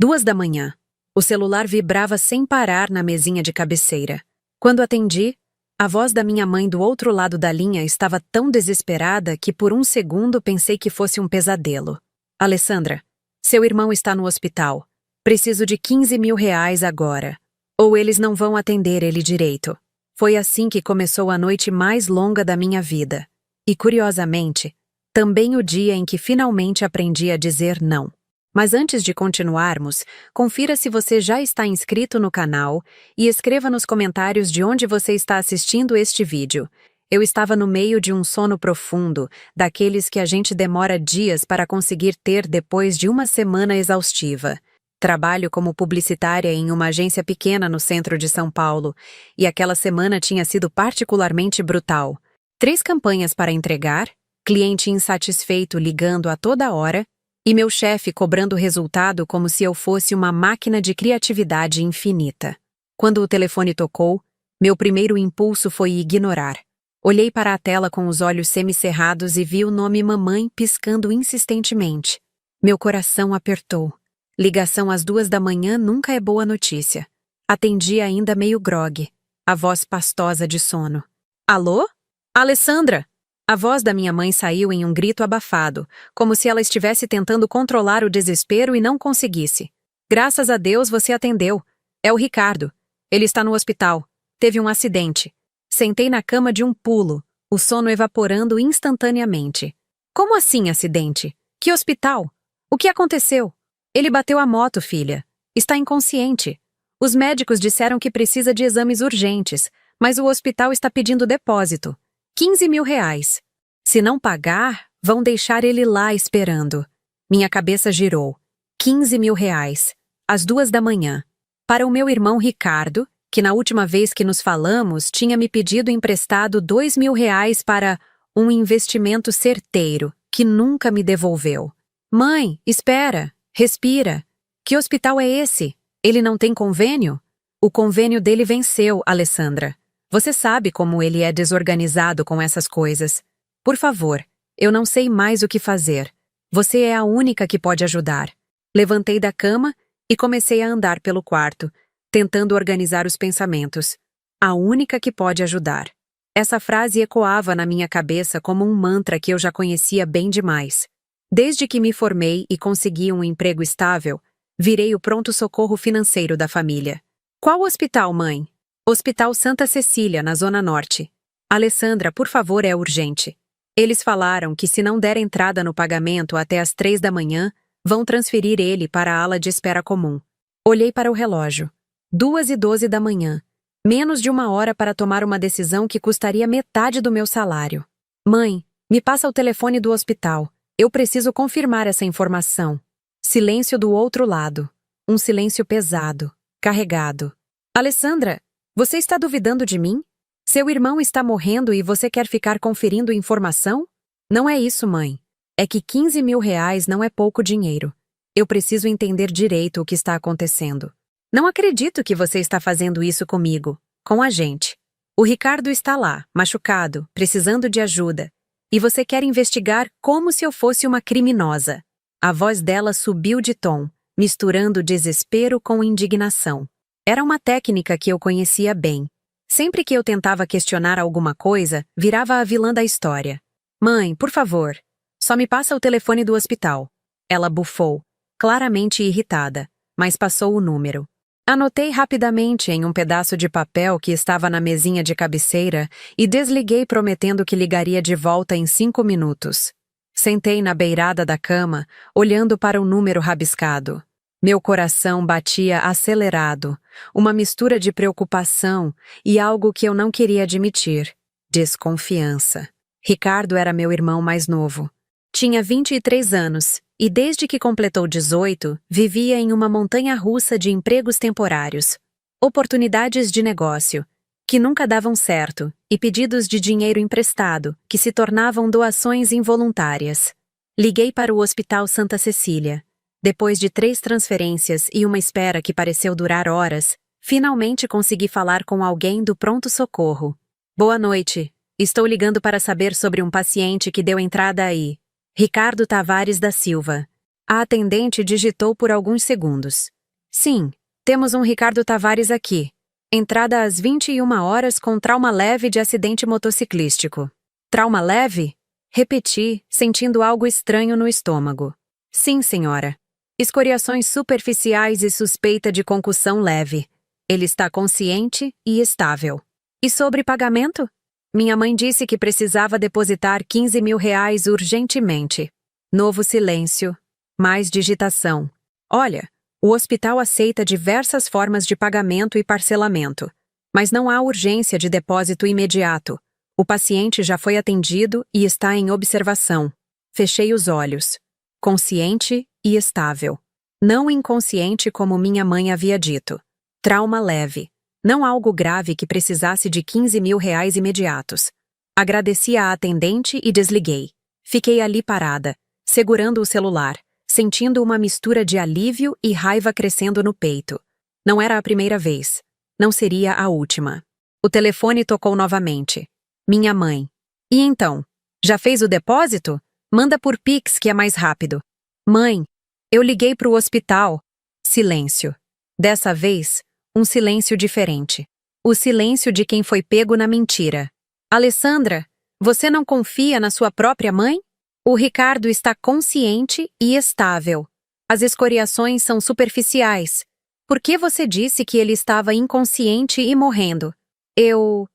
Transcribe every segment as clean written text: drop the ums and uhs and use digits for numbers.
2 da manhã. O celular vibrava sem parar na mesinha de cabeceira. Quando atendi, a voz da minha mãe do outro lado da linha estava tão desesperada que por um segundo pensei que fosse um pesadelo. Alessandra, seu irmão está no hospital. Preciso de 15 mil reais agora. Ou eles não vão atender ele direito. Foi assim que começou a noite mais longa da minha vida. E, curiosamente, também o dia em que finalmente aprendi a dizer não. Mas antes de continuarmos, confira se você já está inscrito no canal e escreva nos comentários de onde você está assistindo este vídeo. Eu estava no meio de um sono profundo, daqueles que a gente demora dias para conseguir ter depois de uma semana exaustiva. Trabalho como publicitária em uma agência pequena no centro de São Paulo, e aquela semana tinha sido particularmente brutal. 3 campanhas para entregar, cliente insatisfeito ligando a toda hora, e meu chefe cobrando resultado como se eu fosse uma máquina de criatividade infinita. Quando o telefone tocou, meu primeiro impulso foi ignorar. Olhei para a tela com os olhos semicerrados e vi o nome mamãe piscando insistentemente. Meu coração apertou. Ligação às 2 da manhã nunca é boa notícia. Atendi ainda meio grogue, a voz pastosa de sono. Alô? Alessandra! A voz da minha mãe saiu em um grito abafado, como se ela estivesse tentando controlar o desespero e não conseguisse. Graças a Deus você atendeu. É o Ricardo. Ele está no hospital. Teve um acidente. Sentei na cama de um pulo, o sono evaporando instantaneamente. Como assim acidente? Que hospital? O que aconteceu? Ele bateu a moto, filha. Está inconsciente. Os médicos disseram que precisa de exames urgentes, mas o hospital está pedindo depósito. 15 mil reais. Se não pagar, vão deixar ele lá esperando. Minha cabeça girou. 15 mil reais. Às 2 da manhã. Para o meu irmão Ricardo, que na última vez que nos falamos tinha me pedido emprestado 2 mil reais para um investimento certeiro, que nunca me devolveu. Mãe, espera, respira. Que hospital é esse? Ele não tem convênio? O convênio dele venceu, Alessandra. Você sabe como ele é desorganizado com essas coisas. Por favor, eu não sei mais o que fazer. Você é a única que pode ajudar. Levantei da cama e comecei a andar pelo quarto, tentando organizar os pensamentos. A única que pode ajudar. Essa frase ecoava na minha cabeça como um mantra que eu já conhecia bem demais. Desde que me formei e consegui um emprego estável, virei o pronto-socorro financeiro da família. Qual hospital, mãe? Hospital Santa Cecília, na Zona Norte. Alessandra, por favor, é urgente. Eles falaram que se não der entrada no pagamento até às 3 da manhã, vão transferir ele para a ala de espera comum. Olhei para o relógio. 2h12 da manhã. Menos de uma hora para tomar uma decisão que custaria metade do meu salário. Mãe, me passa o telefone do hospital. Eu preciso confirmar essa informação. Silêncio do outro lado. Um silêncio pesado, carregado. Alessandra, você está duvidando de mim? Seu irmão está morrendo e você quer ficar conferindo informação? Não é isso, mãe. É que 15 mil reais não é pouco dinheiro. Eu preciso entender direito o que está acontecendo. Não acredito que você está fazendo isso comigo, com a gente. O Ricardo está lá, machucado, precisando de ajuda. E você quer investigar como se eu fosse uma criminosa. A voz dela subiu de tom, misturando desespero com indignação. Era uma técnica que eu conhecia bem. Sempre que eu tentava questionar alguma coisa, virava a vilã da história. Mãe, por favor, só me passa o telefone do hospital. Ela bufou, claramente irritada, mas passou o número. Anotei rapidamente em um pedaço de papel que estava na mesinha de cabeceira e desliguei prometendo que ligaria de volta em 5 minutos. Sentei na beirada da cama, olhando para o número rabiscado. Meu coração batia acelerado, uma mistura de preocupação e algo que eu não queria admitir: desconfiança. Ricardo era meu irmão mais novo. Tinha 23 anos e, desde que completou 18, vivia em uma montanha-russa de empregos temporários, oportunidades de negócio, que nunca davam certo, e pedidos de dinheiro emprestado, que se tornavam doações involuntárias. Liguei para o Hospital Santa Cecília. Depois de 3 transferências e uma espera que pareceu durar horas, finalmente consegui falar com alguém do pronto-socorro. Boa noite. Estou ligando para saber sobre um paciente que deu entrada aí. Ricardo Tavares da Silva. A atendente digitou por alguns segundos. Sim, temos um Ricardo Tavares aqui. Entrada às 21 horas com trauma leve de acidente motociclístico. Trauma leve? Repeti, sentindo algo estranho no estômago. Sim, senhora. Escoriações superficiais e suspeita de concussão leve. Ele está consciente e estável. E sobre pagamento? Minha mãe disse que precisava depositar 15 mil reais urgentemente. Novo silêncio. Mais digitação. Olha, o hospital aceita diversas formas de pagamento e parcelamento, mas não há urgência de depósito imediato. O paciente já foi atendido e está em observação. Fechei os olhos. Consciente e estável. Não inconsciente como minha mãe havia dito. Trauma leve. Não algo grave que precisasse de 15 mil reais imediatos. Agradeci à atendente e desliguei. Fiquei ali parada, segurando o celular, sentindo uma mistura de alívio e raiva crescendo no peito. Não era a primeira vez. Não seria a última. O telefone tocou novamente. Minha mãe. E então? Já fez o depósito? Manda por Pix que é mais rápido. Mãe, eu liguei para o hospital. Silêncio. Dessa vez, um silêncio diferente. O silêncio de quem foi pego na mentira. Alessandra, você não confia na sua própria mãe? O Ricardo está consciente e estável. As escoriações são superficiais. Por que você disse que ele estava inconsciente e morrendo? Eu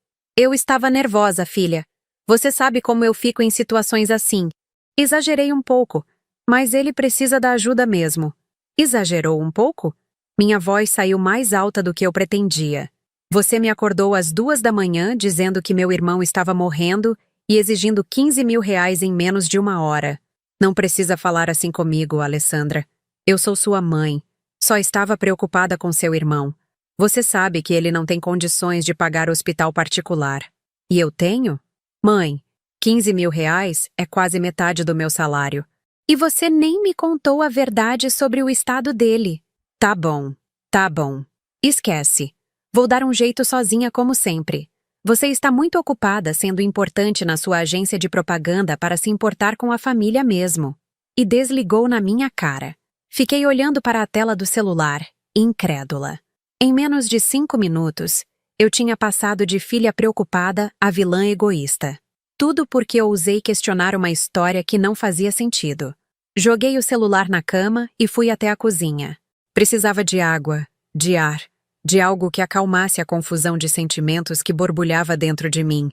estava nervosa, filha. Você sabe como eu fico em situações assim. Exagerei um pouco, mas ele precisa da ajuda mesmo. Exagerou um pouco? Minha voz saiu mais alta do que eu pretendia. Você me acordou às 2 da manhã dizendo que meu irmão estava morrendo e exigindo 15 mil reais em menos de 1 hora. Não precisa falar assim comigo, Alessandra. Eu sou sua mãe. Só estava preocupada com seu irmão. Você sabe que ele não tem condições de pagar hospital particular. E eu tenho? Mãe, 15 mil reais é quase metade do meu salário. E você nem me contou a verdade sobre o estado dele. Tá bom, tá bom. Esquece. Vou dar um jeito sozinha como sempre. Você está muito ocupada sendo importante na sua agência de propaganda para se importar com a família mesmo. E desligou na minha cara. Fiquei olhando para a tela do celular, incrédula. Em menos de 5 minutos, eu tinha passado de filha preocupada a vilã egoísta. Tudo porque ousei questionar uma história que não fazia sentido. Joguei o celular na cama e fui até a cozinha. Precisava de água, de ar, de algo que acalmasse a confusão de sentimentos que borbulhava dentro de mim.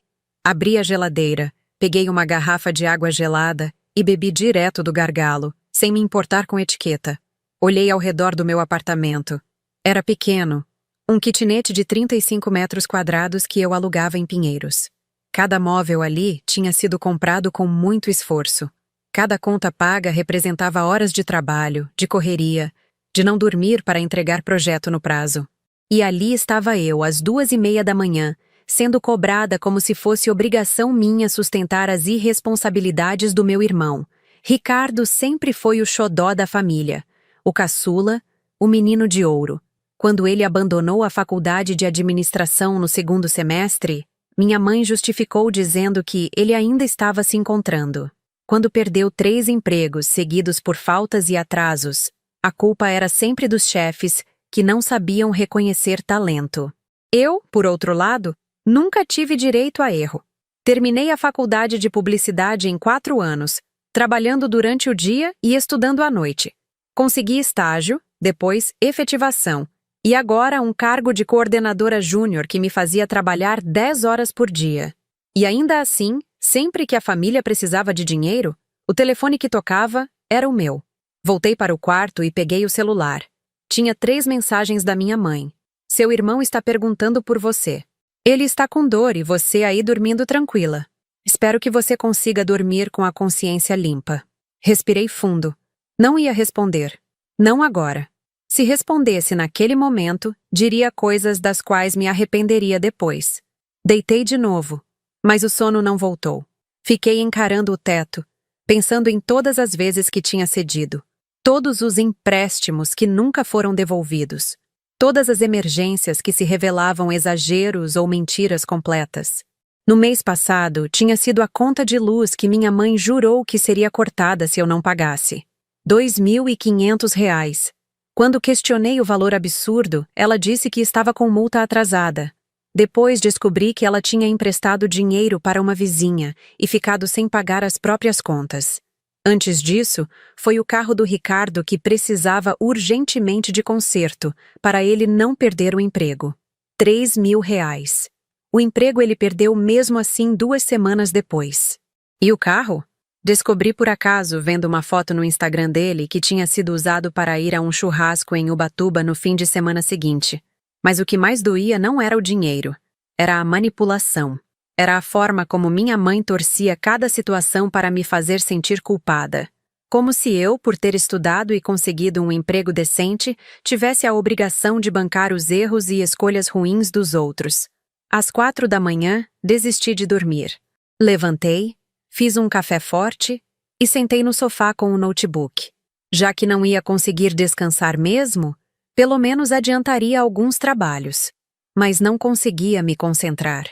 Abri a geladeira, peguei uma garrafa de água gelada e bebi direto do gargalo, sem me importar com etiqueta. Olhei ao redor do meu apartamento. Era pequeno, um kitnet de 35 metros quadrados que eu alugava em Pinheiros. Cada móvel ali tinha sido comprado com muito esforço. Cada conta paga representava horas de trabalho, de correria, de não dormir para entregar projeto no prazo. E ali estava eu, às 2:30 da manhã, sendo cobrada como se fosse obrigação minha sustentar as irresponsabilidades do meu irmão. Ricardo sempre foi o xodó da família, o caçula, o menino de ouro. Quando ele abandonou a faculdade de administração no 2º semestre, minha mãe justificou dizendo que ele ainda estava se encontrando. Quando perdeu 3 empregos seguidos por faltas e atrasos, a culpa era sempre dos chefes, que não sabiam reconhecer talento. Eu, por outro lado, nunca tive direito a erro. Terminei a faculdade de publicidade em 4 anos, trabalhando durante o dia e estudando à noite. Consegui estágio, depois efetivação, e agora um cargo de coordenadora júnior que me fazia trabalhar 10 horas por dia. E ainda assim, sempre que a família precisava de dinheiro, o telefone que tocava era o meu. Voltei para o quarto e peguei o celular. Tinha 3 mensagens da minha mãe. Seu irmão está perguntando por você. Ele está com dor e você aí dormindo tranquila. Espero que você consiga dormir com a consciência limpa. Respirei fundo. Não ia responder. Não agora. Se respondesse naquele momento, diria coisas das quais me arrependeria depois. Deitei de novo, mas o sono não voltou. Fiquei encarando o teto, pensando em todas as vezes que tinha cedido. Todos os empréstimos que nunca foram devolvidos. Todas as emergências que se revelavam exageros ou mentiras completas. No mês passado, tinha sido a conta de luz que minha mãe jurou que seria cortada se eu não pagasse. R$ 2.500. Quando questionei o valor absurdo, ela disse que estava com multa atrasada. Depois descobri que ela tinha emprestado dinheiro para uma vizinha e ficado sem pagar as próprias contas. Antes disso, foi o carro do Ricardo que precisava urgentemente de conserto, para ele não perder o emprego. R$ 3.000. O emprego ele perdeu mesmo assim 2 semanas depois. E o carro? Descobri por acaso, vendo uma foto no Instagram dele, que tinha sido usado para ir a um churrasco em Ubatuba no fim de semana seguinte. Mas o que mais doía não era o dinheiro, era a manipulação. Era a forma como minha mãe torcia cada situação para me fazer sentir culpada. Como se eu, por ter estudado e conseguido um emprego decente, tivesse a obrigação de bancar os erros e escolhas ruins dos outros. Às 4 da manhã, desisti de dormir. Levantei, fiz um café forte e sentei no sofá com o notebook. Já que não ia conseguir descansar mesmo, pelo menos adiantaria alguns trabalhos. Mas não conseguia me concentrar.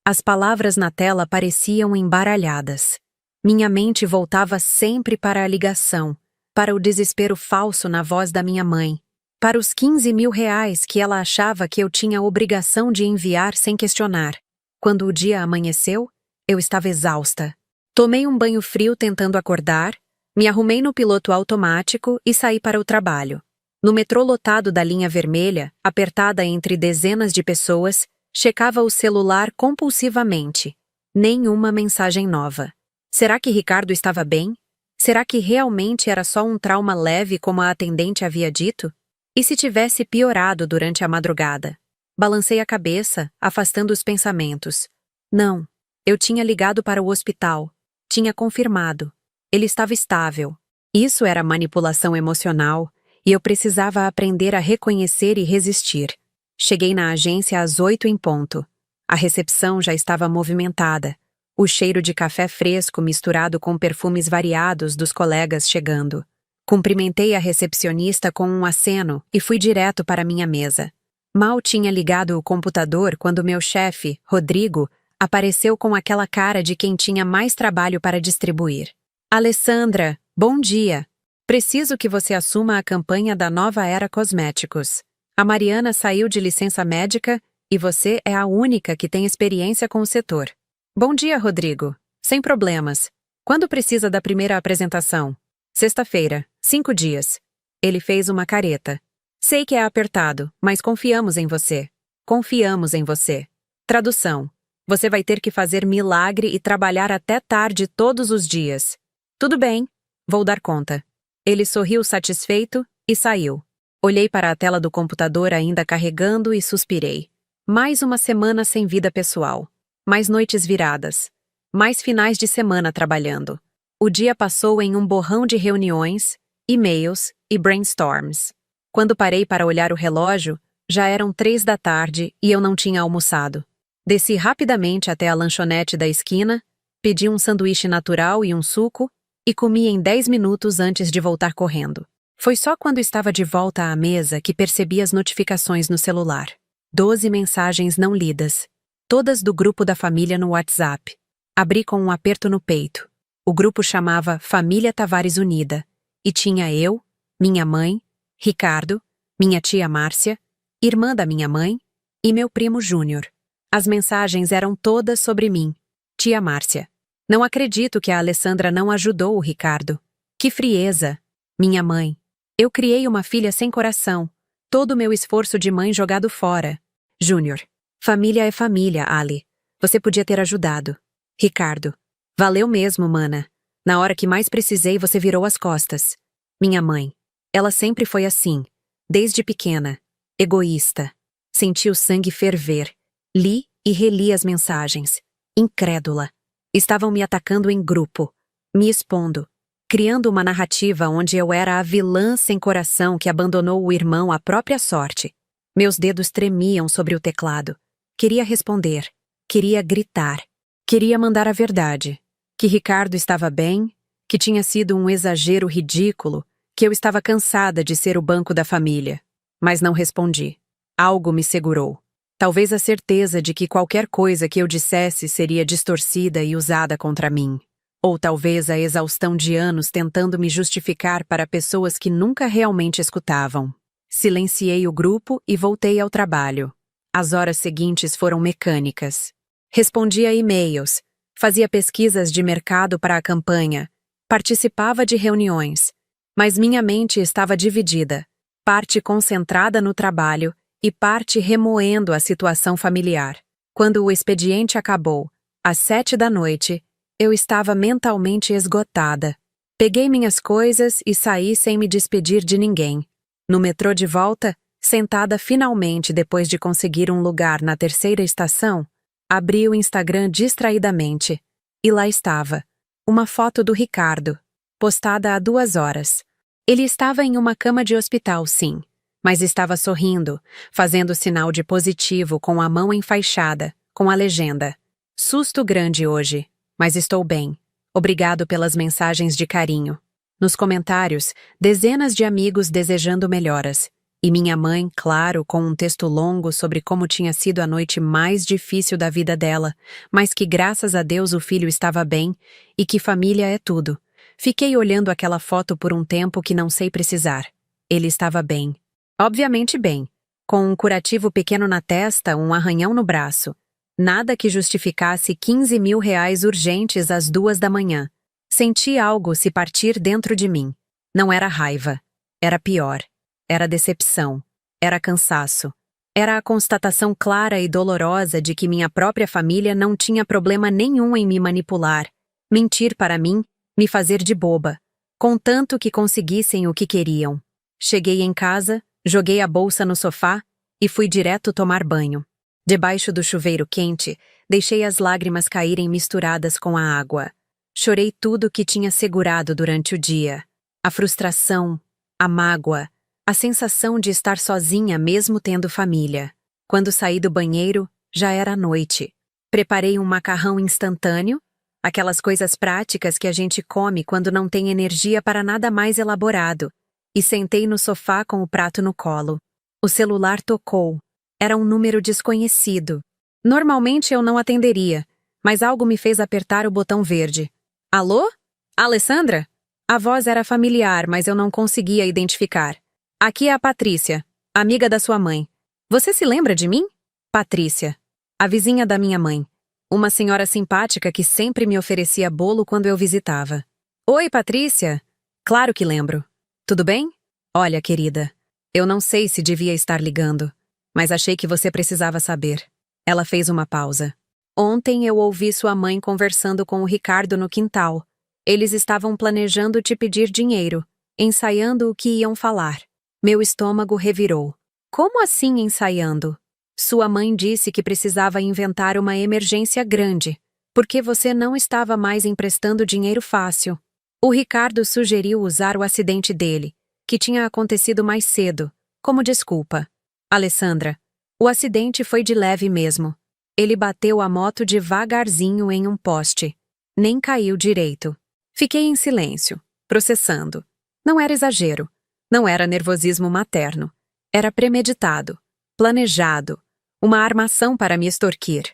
As palavras na tela pareciam embaralhadas. Minha mente voltava sempre para a ligação, para o desespero falso na voz da minha mãe, para os R$ 15.000 que ela achava que eu tinha obrigação de enviar sem questionar. Quando o dia amanheceu, eu estava exausta. Tomei um banho frio tentando acordar, me arrumei no piloto automático e saí para o trabalho. No metrô lotado da linha vermelha, apertada entre dezenas de pessoas, checava o celular compulsivamente. Nenhuma mensagem nova. Será que Ricardo estava bem? Será que realmente era só um trauma leve como a atendente havia dito? E se tivesse piorado durante a madrugada? Balancei a cabeça, afastando os pensamentos. Não. Eu tinha ligado para o hospital. Tinha confirmado. Ele estava estável. Isso era manipulação emocional, e eu precisava aprender a reconhecer e resistir. Cheguei na agência às 8 em ponto. A recepção já estava movimentada. O cheiro de café fresco misturado com perfumes variados dos colegas chegando. Cumprimentei a recepcionista com um aceno e fui direto para minha mesa. Mal tinha ligado o computador quando meu chefe, Rodrigo, apareceu com aquela cara de quem tinha mais trabalho para distribuir. Alessandra, bom dia. Preciso que você assuma a campanha da Nova Era Cosméticos. A Mariana saiu de licença médica e você é a única que tem experiência com o setor. Bom dia, Rodrigo. Sem problemas. Quando precisa da primeira apresentação? Sexta-feira, 5 dias. Ele fez uma careta. Sei que é apertado, mas confiamos em você. Confiamos em você. Tradução. Você vai ter que fazer milagre e trabalhar até tarde todos os dias. Tudo bem, vou dar conta. Ele sorriu satisfeito e saiu. Olhei para a tela do computador ainda carregando e suspirei. Mais uma semana sem vida pessoal. Mais noites viradas. Mais finais de semana trabalhando. O dia passou em um borrão de reuniões, e-mails e brainstorms. Quando parei para olhar o relógio, já eram 3 da tarde e eu não tinha almoçado. Desci rapidamente até a lanchonete da esquina, pedi um sanduíche natural e um suco e comi em 10 minutos antes de voltar correndo. Foi só quando estava de volta à mesa que percebi as notificações no celular. 12 mensagens não lidas. Todas do grupo da família no WhatsApp. Abri com um aperto no peito. O grupo chamava Família Tavares Unida. E tinha eu, minha mãe, Ricardo, minha tia Márcia, irmã da minha mãe e meu primo Júnior. As mensagens eram todas sobre mim. Tia Márcia. Não acredito que a Alessandra não ajudou o Ricardo. Que frieza. Minha mãe. Eu criei uma filha sem coração. Todo o meu esforço de mãe jogado fora. Júnior. Família é família, Ali. Você podia ter ajudado. Ricardo. Valeu mesmo, mana. Na hora que mais precisei, você virou as costas. Minha mãe. Ela sempre foi assim. Desde pequena. Egoísta. Senti o sangue ferver. Li e reli as mensagens. Incrédula. Estavam me atacando em grupo. Me expondo. Criando uma narrativa onde eu era a vilã sem coração que abandonou o irmão à própria sorte. Meus dedos tremiam sobre o teclado. Queria responder. Queria gritar. Queria mandar a verdade. Que Ricardo estava bem, que tinha sido um exagero ridículo, que eu estava cansada de ser o banco da família. Mas não respondi. Algo me segurou. Talvez a certeza de que qualquer coisa que eu dissesse seria distorcida e usada contra mim. Ou talvez a exaustão de anos tentando me justificar para pessoas que nunca realmente escutavam. Silenciei o grupo e voltei ao trabalho. As horas seguintes foram mecânicas. Respondia e-mails, fazia pesquisas de mercado para a campanha, participava de reuniões, mas minha mente estava dividida, parte concentrada no trabalho e parte remoendo a situação familiar. Quando o expediente acabou, às 7 da noite, eu estava mentalmente esgotada. Peguei minhas coisas e saí sem me despedir de ninguém. No metrô de volta, sentada finalmente depois de conseguir um lugar na terceira estação, abri o Instagram distraidamente. E lá estava, uma foto do Ricardo, postada há 2 horas. Ele estava em uma cama de hospital, sim, mas estava sorrindo, fazendo sinal de positivo com a mão enfaixada, com a legenda: "Susto grande hoje, mas estou bem. Obrigado pelas mensagens de carinho." Nos comentários, dezenas de amigos desejando melhoras. E minha mãe, claro, com um texto longo sobre como tinha sido a noite mais difícil da vida dela, mas que graças a Deus o filho estava bem e que família é tudo. Fiquei olhando aquela foto por um tempo que não sei precisar. Ele estava bem. Obviamente bem. Com um curativo pequeno na testa, um arranhão no braço. Nada que justificasse 15 mil reais urgentes às 2 da manhã. Senti algo se partir dentro de mim. Não era raiva. Era pior. Era decepção. Era cansaço. Era a constatação clara e dolorosa de que minha própria família não tinha problema nenhum em me manipular, mentir para mim, me fazer de boba, contanto que conseguissem o que queriam. Cheguei em casa, joguei a bolsa no sofá e fui direto tomar banho. Debaixo do chuveiro quente, deixei as lágrimas caírem misturadas com a água. Chorei tudo que tinha segurado durante o dia. A frustração, a mágoa, a sensação de estar sozinha mesmo tendo família. Quando saí do banheiro, já era noite. Preparei um macarrão instantâneo, aquelas coisas práticas que a gente come quando não tem energia para nada mais elaborado, e sentei no sofá com o prato no colo. O celular tocou. Era um número desconhecido. Normalmente eu não atenderia, mas algo me fez apertar o botão verde. Alô? Alessandra? A voz era familiar, mas eu não conseguia identificar. Aqui é a Patrícia, amiga da sua mãe. Você se lembra de mim? Patrícia, a vizinha da minha mãe. Uma senhora simpática que sempre me oferecia bolo quando eu visitava. Oi, Patrícia. Claro que lembro. Tudo bem? Olha, querida, eu não sei se devia estar ligando, mas achei que você precisava saber. Ela fez uma pausa. Ontem eu ouvi sua mãe conversando com o Ricardo no quintal. Eles estavam planejando te pedir dinheiro, ensaiando o que iam falar. Meu estômago revirou. Como assim ensaiando? Sua mãe disse que precisava inventar uma emergência grande, porque você não estava mais emprestando dinheiro fácil. O Ricardo sugeriu usar o acidente dele, que tinha acontecido mais cedo, como desculpa. Alessandra, o acidente foi de leve mesmo. Ele bateu a moto devagarzinho em um poste. Nem caiu direito. Fiquei em silêncio, processando. Não era exagero. Não era nervosismo materno. Era premeditado, planejado, uma armação para me extorquir.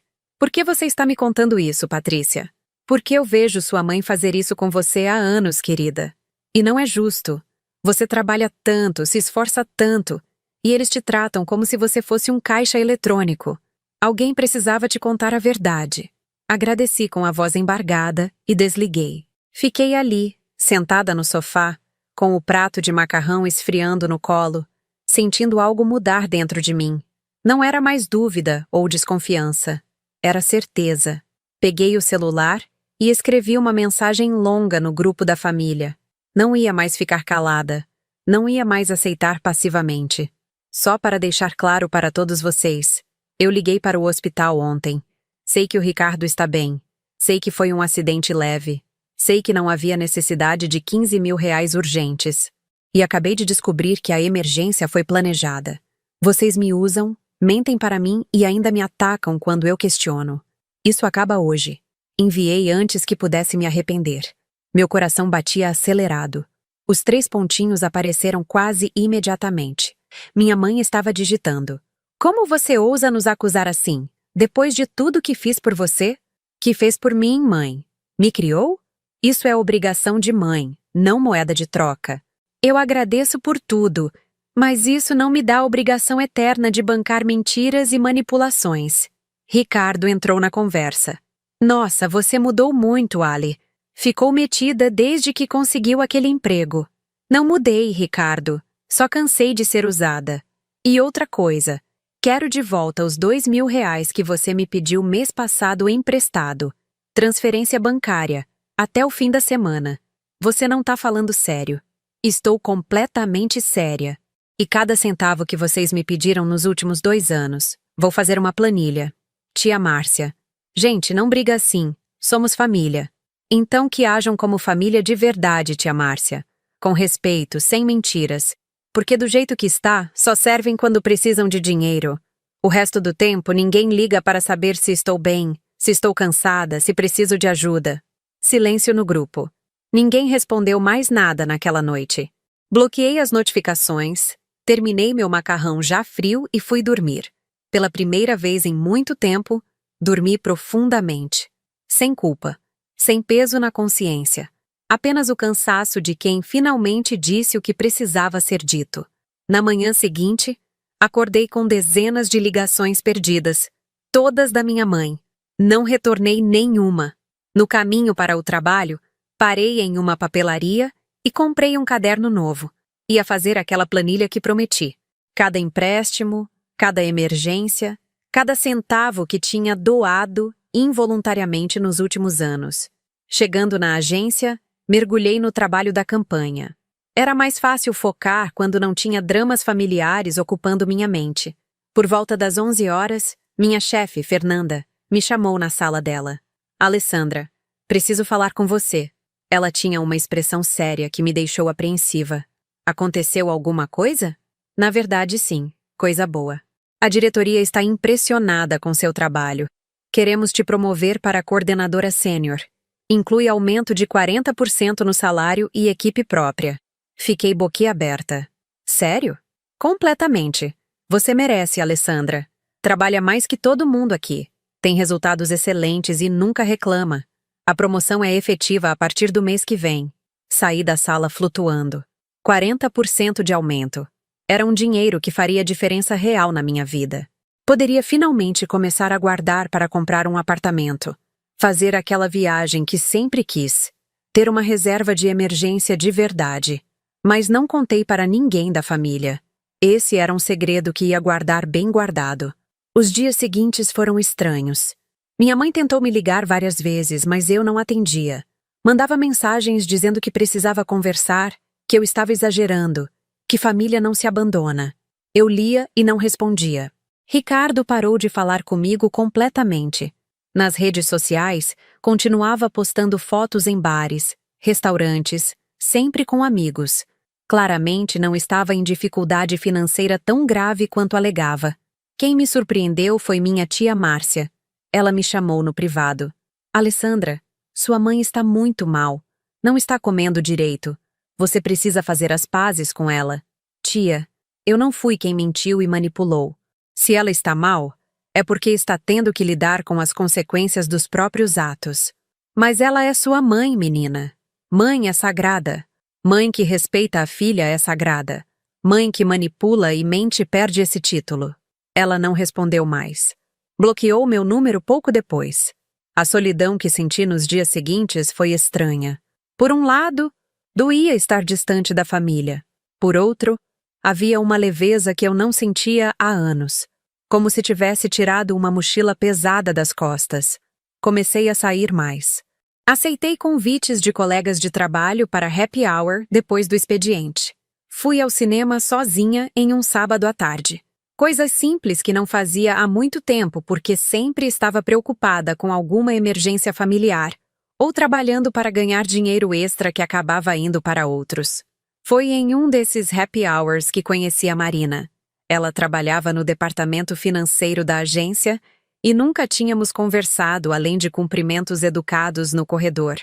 Por que você está me contando isso, Patrícia? Porque eu vejo sua mãe fazer isso com você há anos, querida. E não é justo. Você trabalha tanto, se esforça tanto, e eles te tratam como se você fosse um caixa eletrônico. Alguém precisava te contar a verdade. Agradeci com a voz embargada e desliguei. Fiquei ali, sentada no sofá, com o prato de macarrão esfriando no colo, sentindo algo mudar dentro de mim. Não era mais dúvida ou desconfiança. Era certeza. Peguei o celular e escrevi uma mensagem longa no grupo da família. Não ia mais ficar calada. Não ia mais aceitar passivamente. Só para deixar claro para todos vocês, eu liguei para o hospital ontem. Sei que o Ricardo está bem. Sei que foi um acidente leve. Sei que não havia necessidade de 15 mil reais urgentes. E acabei de descobrir que a emergência foi planejada. Vocês me usam, mentem para mim e ainda me atacam quando eu questiono. Isso acaba hoje. Enviei antes que pudesse me arrepender. Meu coração batia acelerado. Os 3 pontinhos apareceram quase imediatamente. Minha mãe estava digitando. Como você ousa nos acusar assim? Depois de tudo que fiz por você? Que fez por mim, mãe? Me criou? Isso é obrigação de mãe, não moeda de troca. Eu agradeço por tudo, mas isso não me dá a obrigação eterna de bancar mentiras e manipulações. Ricardo entrou na conversa. Nossa, você mudou muito, Ali. Ficou metida desde que conseguiu aquele emprego. Não mudei, Ricardo. Só cansei de ser usada. E outra coisa. Quero de volta os R$ 2.000 que você me pediu mês passado emprestado. Transferência bancária. Até o fim da semana. Você não tá falando sério. Estou completamente séria. E cada centavo que vocês me pediram nos últimos 2 anos. Vou fazer uma planilha. Tia Márcia. Gente, não briga assim. Somos família. Então que ajam como família de verdade, tia Márcia. Com respeito, sem mentiras. Porque do jeito que está, só servem quando precisam de dinheiro. O resto do tempo, ninguém liga para saber se estou bem, se estou cansada, se preciso de ajuda. Silêncio no grupo. Ninguém respondeu mais nada naquela noite. Bloqueei as notificações, terminei meu macarrão já frio e fui dormir. Pela primeira vez em muito tempo, dormi profundamente. Sem culpa. Sem peso na consciência. Apenas o cansaço de quem finalmente disse o que precisava ser dito. Na manhã seguinte, acordei com dezenas de ligações perdidas. Todas da minha mãe. Não retornei nenhuma. No caminho para o trabalho, parei em uma papelaria e comprei um caderno novo. Ia fazer aquela planilha que prometi. Cada empréstimo, cada emergência, cada centavo que tinha doado involuntariamente nos últimos anos. Chegando na agência, mergulhei no trabalho da campanha. Era mais fácil focar quando não tinha dramas familiares ocupando minha mente. Por volta das 11 horas, minha chefe, Fernanda, me chamou na sala dela. Alessandra, preciso falar com você. Ela tinha uma expressão séria que me deixou apreensiva. Aconteceu alguma coisa? Na verdade, sim. Coisa boa. A diretoria está impressionada com seu trabalho. Queremos te promover para coordenadora sênior. Inclui aumento de 40% no salário e equipe própria. Fiquei boquiaberta. Sério? Completamente. Você merece, Alessandra. Trabalha mais que todo mundo aqui. Tem resultados excelentes e nunca reclama. A promoção é efetiva a partir do mês que vem. Saí da sala flutuando. 40% de aumento. Era um dinheiro que faria diferença real na minha vida. Poderia finalmente começar a guardar para comprar um apartamento. Fazer aquela viagem que sempre quis. Ter uma reserva de emergência de verdade. Mas não contei para ninguém da família. Esse era um segredo que ia guardar bem guardado. Os dias seguintes foram estranhos. Minha mãe tentou me ligar várias vezes, mas eu não atendia. Mandava mensagens dizendo que precisava conversar, que eu estava exagerando, que família não se abandona. Eu lia e não respondia. Ricardo parou de falar comigo completamente. Nas redes sociais, continuava postando fotos em bares, restaurantes, sempre com amigos. Claramente não estava em dificuldade financeira tão grave quanto alegava. Quem me surpreendeu foi minha tia Márcia. Ela me chamou no privado. Alessandra, sua mãe está muito mal. Não está comendo direito. Você precisa fazer as pazes com ela. Tia, eu não fui quem mentiu e manipulou. Se ela está mal, é porque está tendo que lidar com as consequências dos próprios atos. Mas ela é sua mãe, menina. Mãe é sagrada. Mãe que respeita a filha é sagrada. Mãe que manipula e mente perde esse título. Ela não respondeu mais. Bloqueou meu número pouco depois. A solidão que senti nos dias seguintes foi estranha. Por um lado, doía estar distante da família. Por outro, havia uma leveza que eu não sentia há anos. Como se tivesse tirado uma mochila pesada das costas. Comecei a sair mais. Aceitei convites de colegas de trabalho para happy hour depois do expediente. Fui ao cinema sozinha em um sábado à tarde. Coisas simples que não fazia há muito tempo porque sempre estava preocupada com alguma emergência familiar ou trabalhando para ganhar dinheiro extra que acabava indo para outros. Foi em um desses happy hours que conheci a Marina. Ela trabalhava no departamento financeiro da agência e nunca tínhamos conversado além de cumprimentos educados no corredor.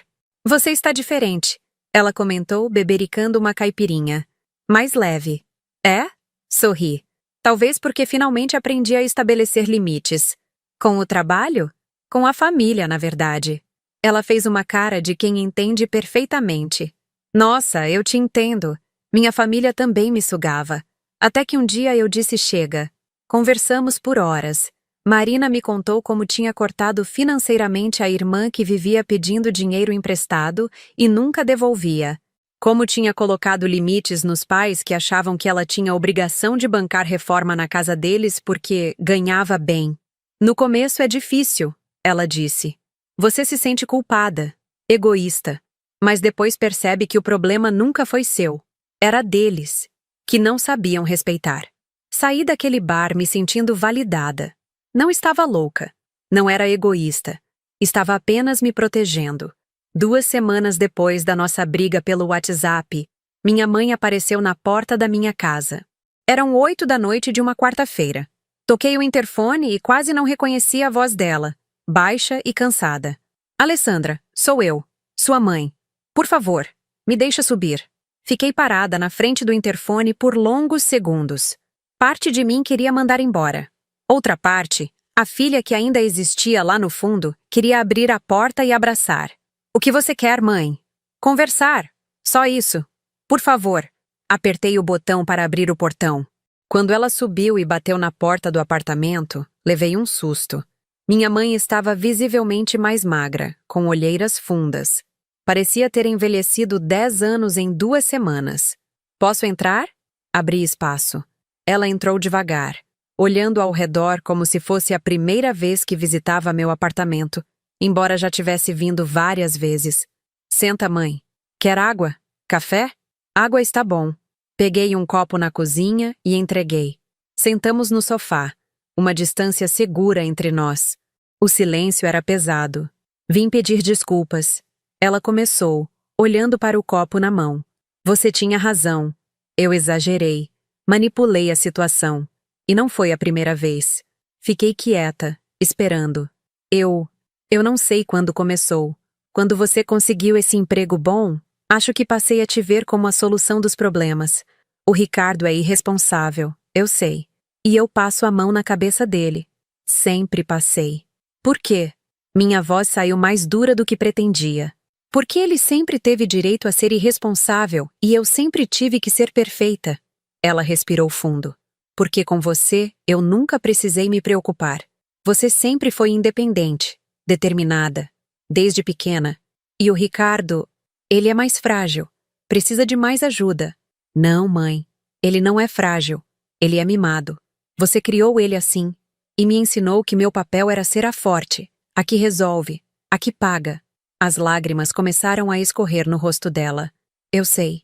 Você está diferente, ela comentou bebericando uma caipirinha. Mais leve. É? Sorri. Talvez porque finalmente aprendi a estabelecer limites. Com o trabalho? Com a família, na verdade. Ela fez uma cara de quem entende perfeitamente. Nossa, eu te entendo. Minha família também me sugava. Até que um dia eu disse chega. Conversamos por horas. Marina me contou como tinha cortado financeiramente a irmã que vivia pedindo dinheiro emprestado e nunca devolvia. Como tinha colocado limites nos pais que achavam que ela tinha obrigação de bancar reforma na casa deles porque ganhava bem. No começo é difícil, ela disse. Você se sente culpada, egoísta, mas depois percebe que o problema nunca foi seu. Era deles, que não sabiam respeitar. Saí daquele bar me sentindo validada. Não estava louca, não era egoísta. Estava apenas me protegendo. 2 semanas depois da nossa briga pelo WhatsApp, minha mãe apareceu na porta da minha casa. Eram 8 da noite de uma quarta-feira. Toquei o interfone e quase não reconheci a voz dela, baixa e cansada. Alessandra, sou eu, sua mãe. Por favor, me deixa subir. Fiquei parada na frente do interfone por longos segundos. Parte de mim queria mandar embora. Outra parte, a filha que ainda existia lá no fundo, queria abrir a porta e abraçar. O que você quer, mãe? Conversar. Só isso. Por favor. Apertei o botão para abrir o portão. Quando ela subiu e bateu na porta do apartamento, levei um susto. Minha mãe estava visivelmente mais magra, com olheiras fundas. Parecia ter envelhecido 10 anos em 2 semanas. Posso entrar? Abri espaço. Ela entrou devagar, olhando ao redor como se fosse a primeira vez que visitava meu apartamento, embora já tivesse vindo várias vezes. Senta, mãe. Quer água? Café? Água está bom. Peguei um copo na cozinha e entreguei. Sentamos no sofá, uma distância segura entre nós. O silêncio era pesado. Vim pedir desculpas. Ela começou, olhando para o copo na mão. Você tinha razão. Eu exagerei. Manipulei a situação. E não foi a primeira vez. Fiquei quieta, esperando. Eu não sei quando começou. Quando você conseguiu esse emprego bom, acho que passei a te ver como a solução dos problemas. O Ricardo é irresponsável, eu sei. E eu passo a mão na cabeça dele. Sempre passei. Por quê? Minha voz saiu mais dura do que pretendia. Porque ele sempre teve direito a ser irresponsável e eu sempre tive que ser perfeita. Ela respirou fundo. Porque com você, eu nunca precisei me preocupar. Você sempre foi independente, determinada, desde pequena. E o Ricardo, ele é mais frágil. Precisa de mais ajuda. Não, mãe. Ele não é frágil. Ele é mimado. Você criou ele assim. E me ensinou que meu papel era ser a forte, a que resolve, a que paga. As lágrimas começaram a escorrer no rosto dela. Eu sei,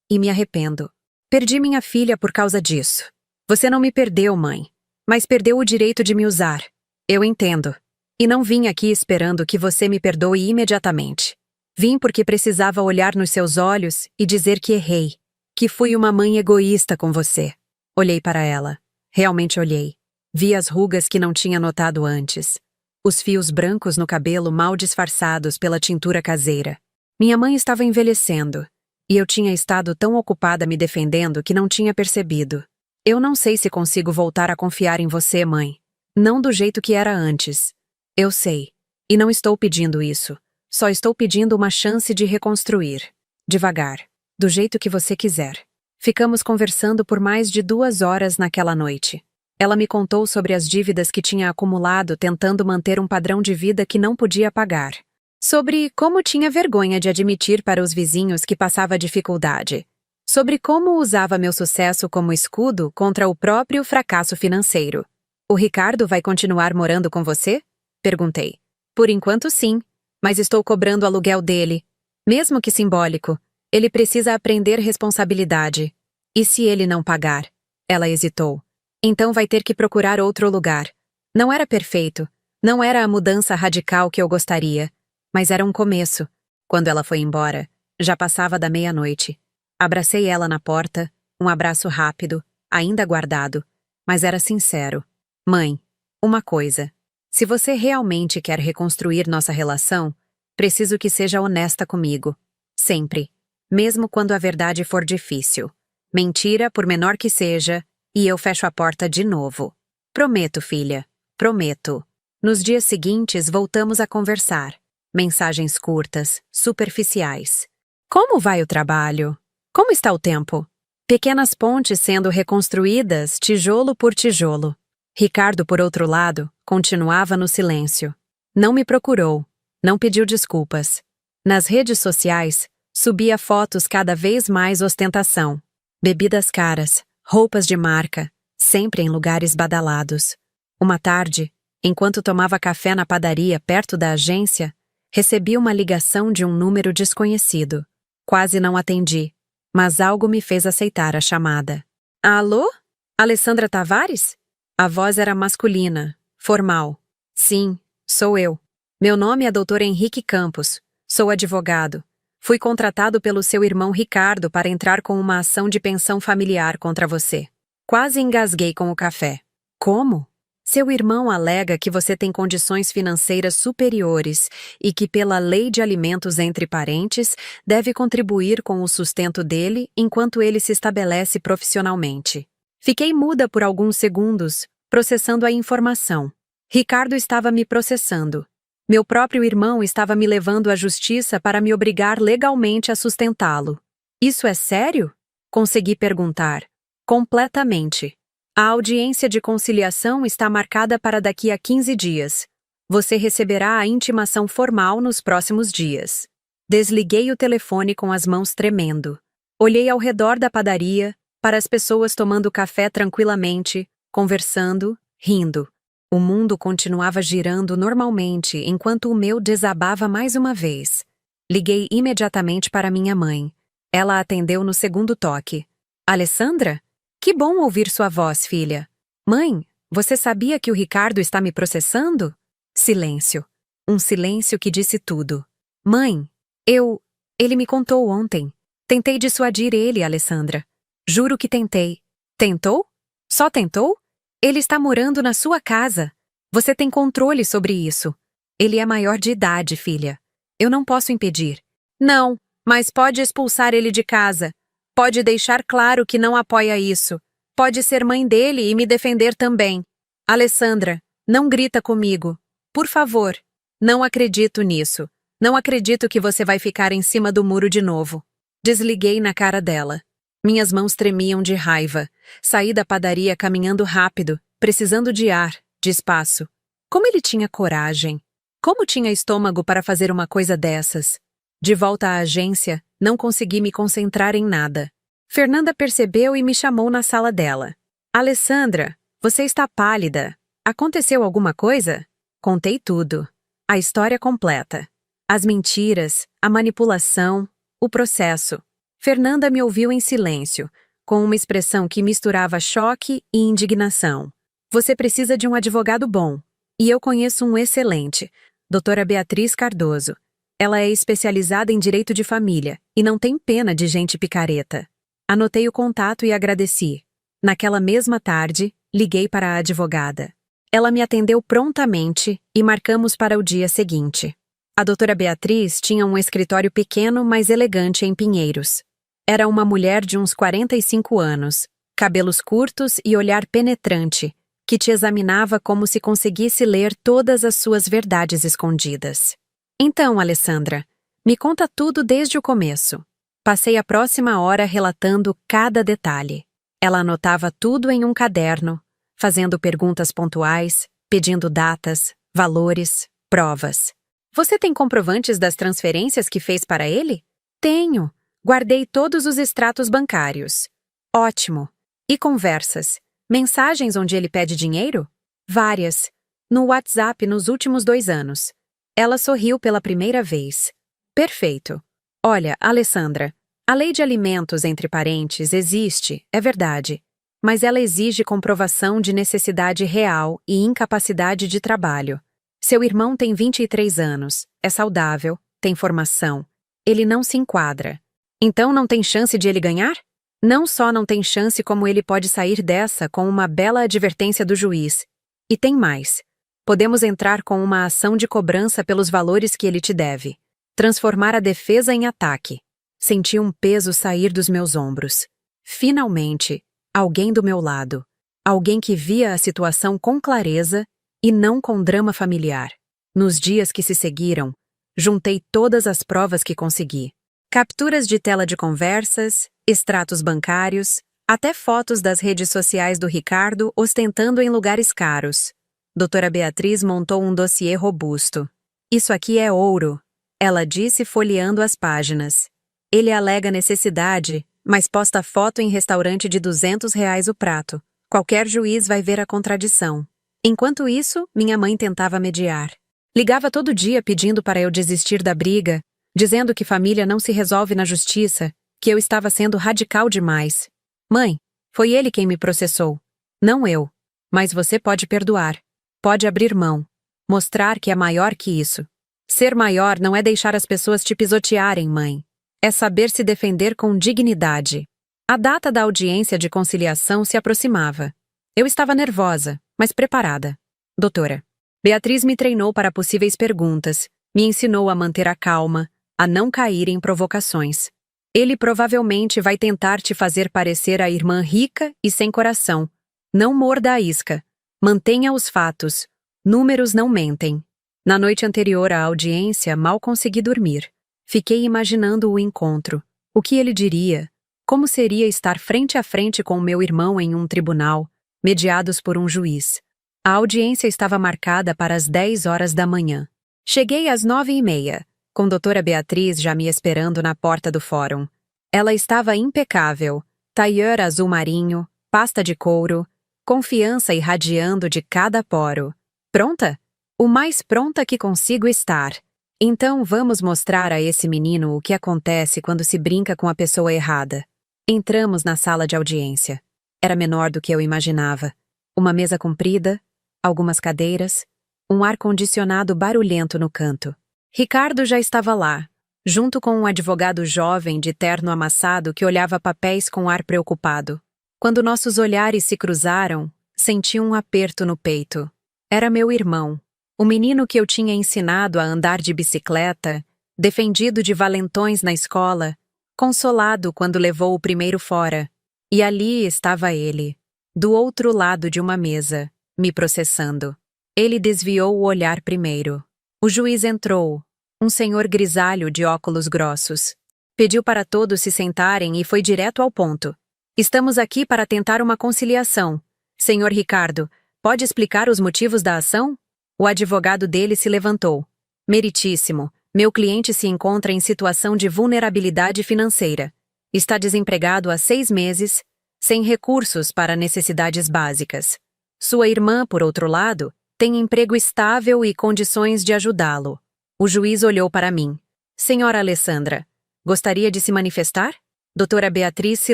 e me arrependo. Perdi minha filha por causa disso. Você não me perdeu, mãe, mas perdeu o direito de me usar. Eu entendo. E não vim aqui esperando que você me perdoe imediatamente. Vim porque precisava olhar nos seus olhos e dizer que errei, que fui uma mãe egoísta com você. Olhei para ela. Realmente olhei. Vi as rugas que não tinha notado antes. Os fios brancos no cabelo mal disfarçados pela tintura caseira. Minha mãe estava envelhecendo, e eu tinha estado tão ocupada me defendendo que não tinha percebido. Eu não sei se consigo voltar a confiar em você, mãe. Não do jeito que era antes. Eu sei. E não estou pedindo isso. Só estou pedindo uma chance de reconstruir. Devagar. Do jeito que você quiser. Ficamos conversando por mais de 2 horas naquela noite. Ela me contou sobre as dívidas que tinha acumulado tentando manter um padrão de vida que não podia pagar. Sobre como tinha vergonha de admitir para os vizinhos que passava dificuldade. Sobre como usava meu sucesso como escudo contra o próprio fracasso financeiro. O Ricardo vai continuar morando com você? Perguntei. Por enquanto sim, mas estou cobrando o aluguel dele. Mesmo que simbólico, ele precisa aprender responsabilidade. E se ele não pagar? Ela hesitou. Então vai ter que procurar outro lugar. Não era perfeito. Não era a mudança radical que eu gostaria. Mas era um começo. Quando ela foi embora, já passava da meia-noite. Abracei ela na porta, um abraço rápido, ainda guardado, mas era sincero. Mãe, uma coisa. Se você realmente quer reconstruir nossa relação, preciso que seja honesta comigo. Sempre. Mesmo quando a verdade for difícil. Mentira, por menor que seja, e eu fecho a porta de novo. Prometo, filha. Prometo. Nos dias seguintes, voltamos a conversar. mensagens curtas, superficiais. Como vai o trabalho? Como está o tempo? Pequenas pontes sendo reconstruídas, tijolo por tijolo. Ricardo, por outro lado, continuava no silêncio. Não me procurou, não pediu desculpas. Nas redes sociais, subia fotos cada vez mais ostentação. Bebidas caras, roupas de marca, sempre em lugares badalados. Uma tarde, enquanto tomava café na padaria perto da agência, recebi uma ligação de um número desconhecido. Quase não atendi, mas algo me fez aceitar a chamada. Alô? Alessandra Tavares? A voz era masculina, formal. Sim, sou eu. Meu nome é Dr. Henrique Campos. Sou advogado. Fui contratado pelo seu irmão Ricardo para entrar com uma ação de pensão familiar contra você. Quase engasguei com o café. Como? Seu irmão alega que você tem condições financeiras superiores e que, pela lei de alimentos entre parentes, deve contribuir com o sustento dele enquanto ele se estabelece profissionalmente. Fiquei muda por alguns segundos, processando a informação. Ricardo estava me processando. Meu próprio irmão estava me levando à justiça para me obrigar legalmente a sustentá-lo. Isso é sério? Consegui perguntar. Completamente. A audiência de conciliação está marcada para daqui a 15 dias. Você receberá a intimação formal nos próximos dias. Desliguei o telefone com as mãos tremendo. Olhei ao redor da padaria, para as pessoas tomando café tranquilamente, conversando, rindo. O mundo continuava girando normalmente enquanto o meu desabava mais uma vez. Liguei imediatamente para minha mãe. Ela atendeu no segundo toque. Alessandra? Que bom ouvir sua voz, filha. Mãe, você sabia que o Ricardo está me processando? Silêncio. Um silêncio que disse tudo. Mãe, ele me contou ontem. Tentei dissuadir ele, Alessandra. Juro que tentei. Tentou? Só tentou? Ele está morando na sua casa. Você tem controle sobre isso. Ele é maior de idade, filha. Eu não posso impedir. Não, mas pode expulsar ele de casa. Pode deixar claro que não apoia isso. Pode ser mãe dele e me defender também. Alessandra, não grita comigo. Por favor. Não acredito nisso. Não acredito que você vai ficar em cima do muro de novo. Desliguei na cara dela. Minhas mãos tremiam de raiva. Saí da padaria caminhando rápido, precisando de ar, de espaço. Como ele tinha coragem? Como tinha estômago para fazer uma coisa dessas? De volta à agência, não consegui me concentrar em nada. Fernanda percebeu e me chamou na sala dela. Alessandra, você está pálida. Aconteceu alguma coisa? Contei tudo. A história completa. As mentiras, a manipulação, o processo. Fernanda me ouviu em silêncio, com uma expressão que misturava choque e indignação. Você precisa de um advogado bom. E eu conheço um excelente, doutora Beatriz Cardoso. Ela é especializada em direito de família e não tem pena de gente picareta. Anotei o contato e agradeci. Naquela mesma tarde, liguei para a advogada. Ela me atendeu prontamente e marcamos para o dia seguinte. A doutora Beatriz tinha um escritório pequeno, mas elegante em Pinheiros. Era uma mulher de uns 45 anos, cabelos curtos e olhar penetrante, que te examinava como se conseguisse ler todas as suas verdades escondidas. Então, Alessandra, me conta tudo desde o começo. Passei a próxima hora relatando cada detalhe. Ela anotava tudo em um caderno, fazendo perguntas pontuais, pedindo datas, valores, provas. Você tem comprovantes das transferências que fez para ele? Tenho. Guardei todos os extratos bancários. Ótimo. E conversas? Mensagens onde ele pede dinheiro? Várias. No WhatsApp nos últimos 2 anos. Ela sorriu pela primeira vez. Perfeito. Olha, Alessandra, a lei de alimentos entre parentes existe, é verdade, mas ela exige comprovação de necessidade real e incapacidade de trabalho. Seu irmão tem 23 anos, é saudável, tem formação. Ele não se enquadra. Então não tem chance de ele ganhar? Não só não tem chance, como ele pode sair dessa com uma bela advertência do juiz. E tem mais. Podemos entrar com uma ação de cobrança pelos valores que ele te deve. Transformar a defesa em ataque. Senti um peso sair dos meus ombros. Finalmente, alguém do meu lado. Alguém que via a situação com clareza e não com drama familiar. Nos dias que se seguiram, Juntei todas as provas que consegui. Capturas de tela de conversas, extratos bancários, até fotos das redes sociais do Ricardo ostentando em lugares caros. Doutora Beatriz montou um dossiê robusto. Isso aqui é ouro, ela disse folheando as páginas. Ele alega necessidade, mas posta foto em restaurante de R$ 200 o prato. Qualquer juiz vai ver a contradição. Enquanto isso, minha mãe tentava mediar. Ligava todo dia pedindo para eu desistir da briga, dizendo que família não se resolve na justiça, que eu estava sendo radical demais. Mãe, foi ele quem me processou. Não eu. Mas você pode perdoar. Pode abrir mão. Mostrar que é maior que isso. Ser maior não é deixar as pessoas te pisotearem, mãe. É saber se defender com dignidade. A data da audiência de conciliação se aproximava. Eu estava nervosa, mas preparada. Doutora, Beatriz me treinou para possíveis perguntas, me ensinou a manter a calma, a não cair em provocações. Ele provavelmente vai tentar te fazer parecer a irmã rica e sem coração. Não morda a isca. Mantenha os fatos. Números não mentem. Na noite anterior à audiência, mal consegui dormir. Fiquei imaginando o encontro. O que ele diria? Como seria estar frente a frente com o meu irmão em um tribunal, mediados por um juiz? A audiência estava marcada para as 10 horas da manhã. Cheguei às 9h30, com doutora Beatriz já me esperando na porta do fórum. Ela estava impecável, tailleur azul marinho, pasta de couro, confiança irradiando de cada poro. Pronta? O mais pronta que consigo estar. Então vamos mostrar a esse menino o que acontece quando se brinca com a pessoa errada. Entramos na sala de audiência. Era menor do que eu imaginava. Uma mesa comprida, algumas cadeiras, um ar-condicionado barulhento no canto. Ricardo já estava lá, junto com um advogado jovem de terno amassado que olhava papéis com ar preocupado. Quando nossos olhares se cruzaram, senti um aperto no peito. Era meu irmão, o menino que eu tinha ensinado a andar de bicicleta, defendido de valentões na escola, consolado quando levou o primeiro fora. E ali estava ele, do outro lado de uma mesa, me processando. Ele desviou o olhar primeiro. O juiz entrou, um senhor grisalho de óculos grossos. Pediu para todos se sentarem e foi direto ao ponto. Estamos aqui para tentar uma conciliação. Senhor Ricardo, pode explicar os motivos da ação? O advogado dele se levantou. Meritíssimo, meu cliente se encontra em situação de vulnerabilidade financeira. Está desempregado há 6 meses, sem recursos para necessidades básicas. Sua irmã, por outro lado, tem emprego estável e condições de ajudá-lo. O juiz olhou para mim. Senhora Alessandra, gostaria de se manifestar? Doutora Beatriz se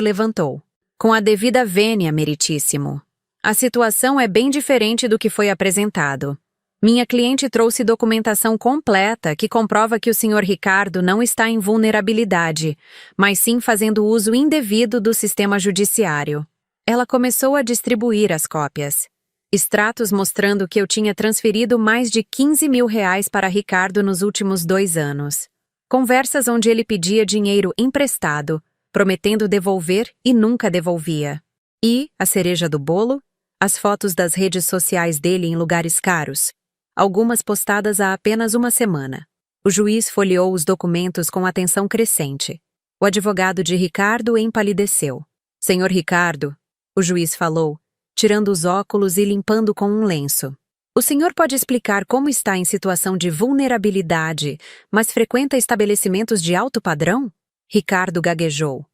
levantou. Com a devida vênia, meritíssimo. A situação é bem diferente do que foi apresentado. Minha cliente trouxe documentação completa que comprova que o senhor Ricardo não está em vulnerabilidade, mas sim fazendo uso indevido do sistema judiciário. Ela começou a distribuir as cópias. Extratos mostrando que eu tinha transferido mais de R$ 15.000 para Ricardo nos últimos 2 anos. Conversas onde ele pedia dinheiro emprestado, prometendo devolver e nunca devolvia. E, a cereja do bolo, as fotos das redes sociais dele em lugares caros. Algumas postadas há apenas uma semana. O juiz folheou os documentos com atenção crescente. O advogado de Ricardo empalideceu. Senhor Ricardo, o juiz falou, tirando os óculos e limpando com um lenço. O senhor pode explicar como está em situação de vulnerabilidade, mas frequenta estabelecimentos de alto padrão? Ricardo gaguejou.